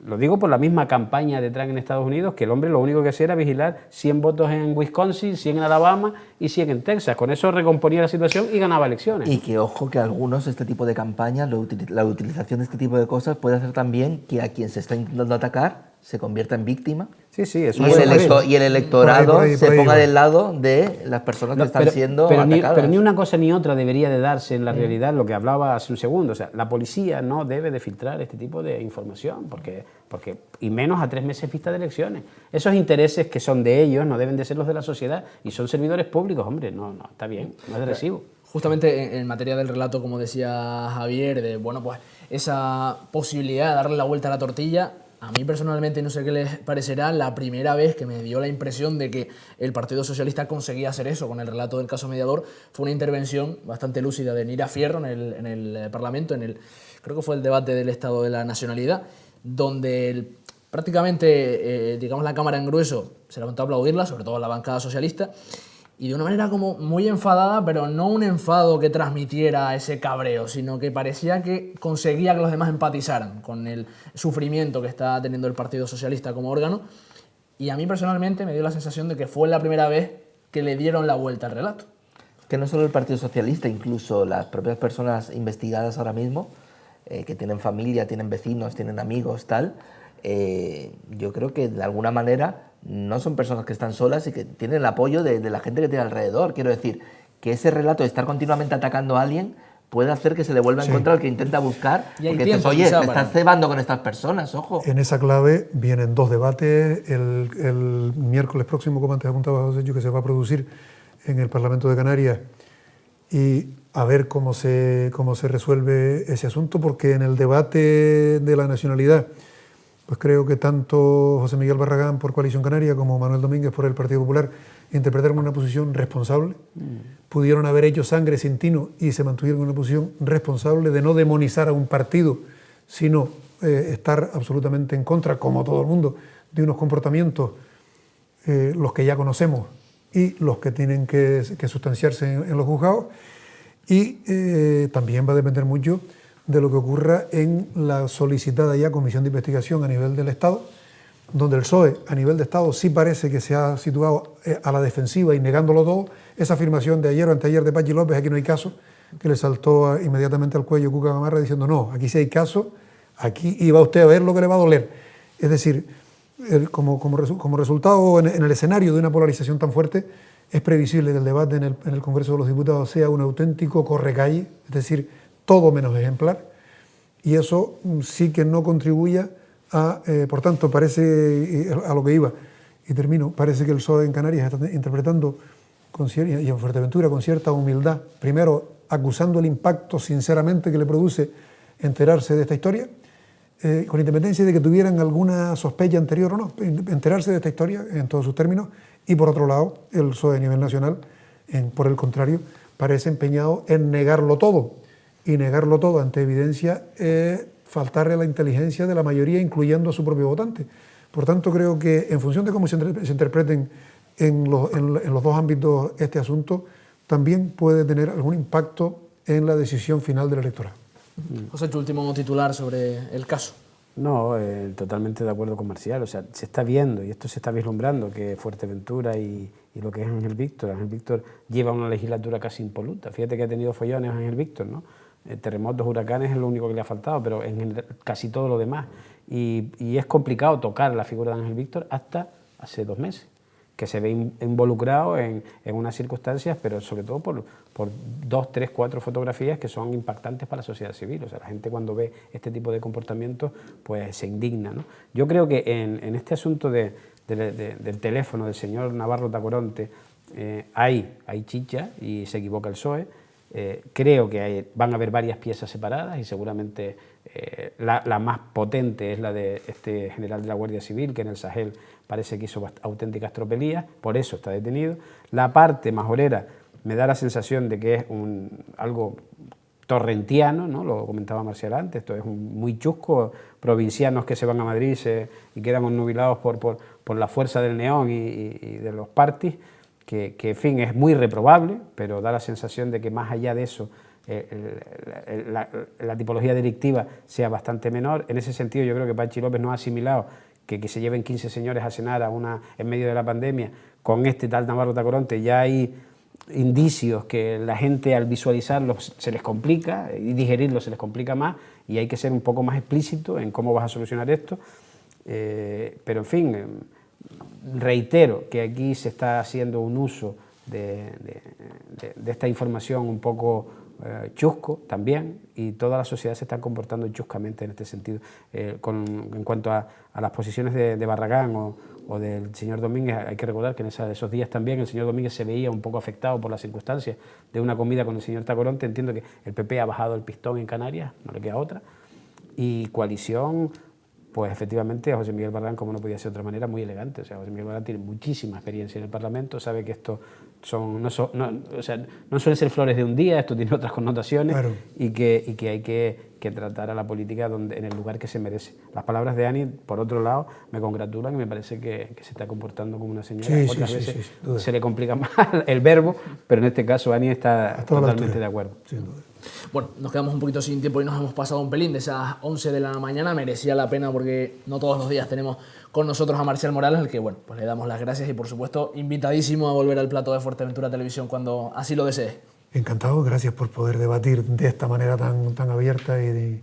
lo digo por la misma campaña de Trump en Estados Unidos, que el hombre lo único que hacía era vigilar 100 votos en Wisconsin, 100 en Alabama y 100 en Texas. Con eso recomponía la situación y ganaba elecciones. Y que ojo que algunos este tipo de campañas, la utilización de este tipo de cosas puede hacer también que a quien se está intentando atacar se convierta en víctima. Sí, sí, eso y el electorado se ponga del lado de las personas que están siendo atacadas. Pero ni una cosa ni otra debería de darse en la realidad, lo que hablaba hace un segundo. O sea, la policía no debe de filtrar este tipo de información, porque y menos a 3 meses vista de elecciones. Esos intereses que son de ellos no deben de ser los de la sociedad y son servidores públicos, hombre, no, está bien, no es de recibo. Justamente en materia del relato, como decía Javier, de bueno, pues esa posibilidad de darle la vuelta a la tortilla, a mí personalmente, no sé qué les parecerá, la primera vez que me dio la impresión de que el Partido Socialista conseguía hacer eso con el relato del caso Mediador fue una intervención bastante lúcida de Nira Fierro en el Parlamento, creo que fue el debate del Estado de la Nacionalidad, donde prácticamente, digamos, la Cámara en grueso se levantó a aplaudirla, sobre todo la bancada socialista, y de una manera como muy enfadada, pero no un enfado que transmitiera ese cabreo, sino que parecía que conseguía que los demás empatizaran con el sufrimiento que está teniendo el Partido Socialista como órgano. Y a mí personalmente me dio la sensación de que fue la primera vez que le dieron la vuelta al relato. Que no solo el Partido Socialista, incluso las propias personas investigadas ahora mismo, que tienen familia, tienen vecinos, tienen amigos, tal, yo creo que de alguna manera no son personas que están solas y que tienen el apoyo de la gente que tiene alrededor. Quiero decir, que ese relato de estar continuamente atacando a alguien puede hacer que se le vuelva en contra al que intenta buscar, porque dices, oye, te estás cebando con estas personas, ojo. En esa clave vienen 2 debates. El miércoles próximo, como antes apuntaba José, que se va a producir en el Parlamento de Canarias, y a ver cómo se resuelve ese asunto, porque en el debate de la nacionalidad, pues creo que tanto José Miguel Barragán por Coalición Canaria como Manuel Domínguez por el Partido Popular interpretaron una posición responsable. Pudieron haber hecho sangre sin tino y se mantuvieron en una posición responsable de no demonizar a un partido, sino estar absolutamente en contra, como todo el mundo, de unos comportamientos, los que ya conocemos y los que tienen que sustanciarse en los juzgados. Y también va a depender mucho de lo que ocurra en la solicitada ya comisión de investigación a nivel del Estado, donde el PSOE a nivel de Estado sí parece que se ha situado a la defensiva y negándolo todo. Esa afirmación de ayer o anteayer de Pachi López, aquí no hay caso, que le saltó inmediatamente al cuello Cuca Gamarra diciendo no, aquí sí hay caso, aquí y va usted a ver lo que le va a doler. Es decir, como resultado en el escenario de una polarización tan fuerte, es previsible que el debate en el Congreso de los Diputados sea un auténtico correcalle, es decir, todo menos ejemplar, y eso sí que no contribuya a, por tanto, parece, a lo que iba, y termino, parece que el PSOE en Canarias está interpretando, y en Fuerteventura, con cierta humildad, primero acusando el impacto sinceramente que le produce enterarse de esta historia, con independencia de que tuvieran alguna sospecha anterior o no, enterarse de esta historia en todos sus términos, y por otro lado, el PSOE a nivel nacional, por el contrario, parece empeñado en negarlo todo, y negarlo todo ante evidencia faltarle a la inteligencia de la mayoría, incluyendo a su propio votante. Por tanto, creo que en función de cómo se interpreten en los dos ámbitos este asunto, también puede tener algún impacto en la decisión final del electorado. José, tu último titular sobre el caso. No, totalmente de acuerdo con Marcial. O sea, se está viendo y esto se está vislumbrando que Fuerteventura y lo que es Ángel Víctor lleva una legislatura casi impoluta. Fíjate que ha tenido follones Ángel Víctor, ¿no? Terremotos, huracanes es lo único que le ha faltado, pero en casi todo lo demás. Y es complicado tocar la figura de Ángel Víctor hasta hace 2 meses, que se ve involucrado en unas circunstancias, pero sobre todo por 2, 3, 4 fotografías que son impactantes para la sociedad civil. O sea, la gente cuando ve este tipo de comportamientos, pues se indigna, ¿no? Yo creo que en este asunto del teléfono del señor Navarro Tacoronte hay chicha y se equivoca el PSOE. Creo que van a haber varias piezas separadas y seguramente la más potente es la de este general de la Guardia Civil, que en el Sahel parece que hizo auténticas tropelías, por eso está detenido. La parte majorera me da la sensación de que es algo torrentiano, ¿no? Lo comentaba Marcial antes, esto es muy chusco, provincianos que se van a Madrid y quedan obnubilados por la fuerza del neón y de los partis, que en fin es muy reprobable, pero da la sensación de que más allá de eso la tipología delictiva sea bastante menor. En ese sentido yo creo que Pachi López no ha asimilado que se lleven 15 señores a cenar en medio de la pandemia con este tal Navarro Tacoronte. Ya hay indicios que la gente al visualizarlos se les complica y digerirlos se les complica más, y hay que ser un poco más explícito en cómo vas a solucionar esto, pero en fin, reitero que aquí se está haciendo un uso de esta información un poco chusco también, y toda la sociedad se está comportando chuscamente en este sentido. En cuanto a las posiciones de Barragán o del señor Domínguez, hay que recordar que en esos días también el señor Domínguez se veía un poco afectado por las circunstancias de una comida con el señor Tacoronte. Entiendo que el PP ha bajado el pistón en Canarias, no le queda otra, y Coalición, pues efectivamente a José Miguel Barragán, como no podía ser de otra manera, muy elegante. O sea, José Miguel Barragán tiene muchísima experiencia en el Parlamento, sabe que esto no suelen ser flores de un día, esto tiene otras connotaciones, claro, y que hay que tratar a la política en el lugar que se merece. Las palabras de Ani, por otro lado, me congratulan y me parece que se está comportando como una señora. Otras veces se le complica más el verbo, pero en este caso Ani está totalmente de acuerdo. Sin duda. Bueno, nos quedamos un poquito sin tiempo y nos hemos pasado un pelín de esas 11 de la mañana. Merecía la pena porque no todos los días tenemos con nosotros a Marcial Morales, al que bueno, pues le damos las gracias y por supuesto invitadísimo a volver al plato de Fuerteventura Televisión cuando así lo desee. Encantado, gracias por poder debatir de esta manera tan abierta y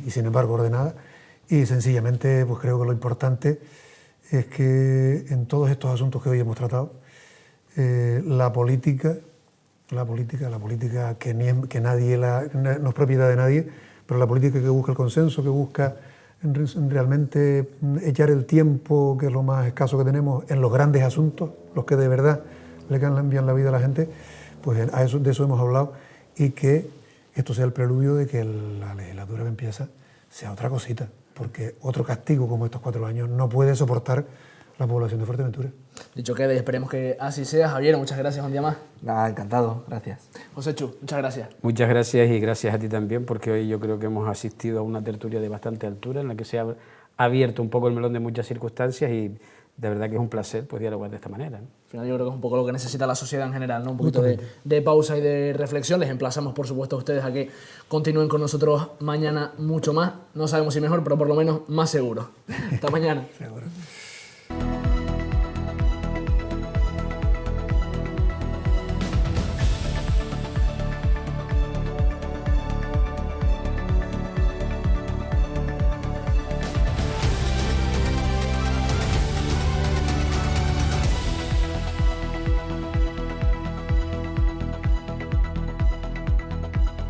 sin embargo ordenada. Y sencillamente pues creo que lo importante es que en todos estos asuntos que hoy hemos tratado, la política que nadie no es propiedad de nadie, pero la política que busca el consenso, que busca realmente echar el tiempo, que es lo más escaso que tenemos, en los grandes asuntos, los que de verdad le cambian la vida a la gente, pues de eso hemos hablado, y que esto sea el preludio de que la legislatura que empieza sea otra cosita, porque otro castigo como estos 4 años no puede soportar la población de Fuerteventura. Dicho queda y esperemos que así sea. Javier, muchas gracias un día más. Nada, encantado, gracias. José Chu, muchas gracias. Muchas gracias y gracias a ti también, porque hoy yo creo que hemos asistido a una tertulia de bastante altura en la que se ha abierto un poco el melón de muchas circunstancias y de verdad que es un placer pues dialogar de esta manera, ¿no? Al final yo creo que es un poco lo que necesita la sociedad en general, ¿no? Un poquito de pausa y de reflexión. Les emplazamos, por supuesto, a ustedes a que continúen con nosotros mañana mucho más. No sabemos si mejor, pero por lo menos más seguro. Hasta mañana. Seguro.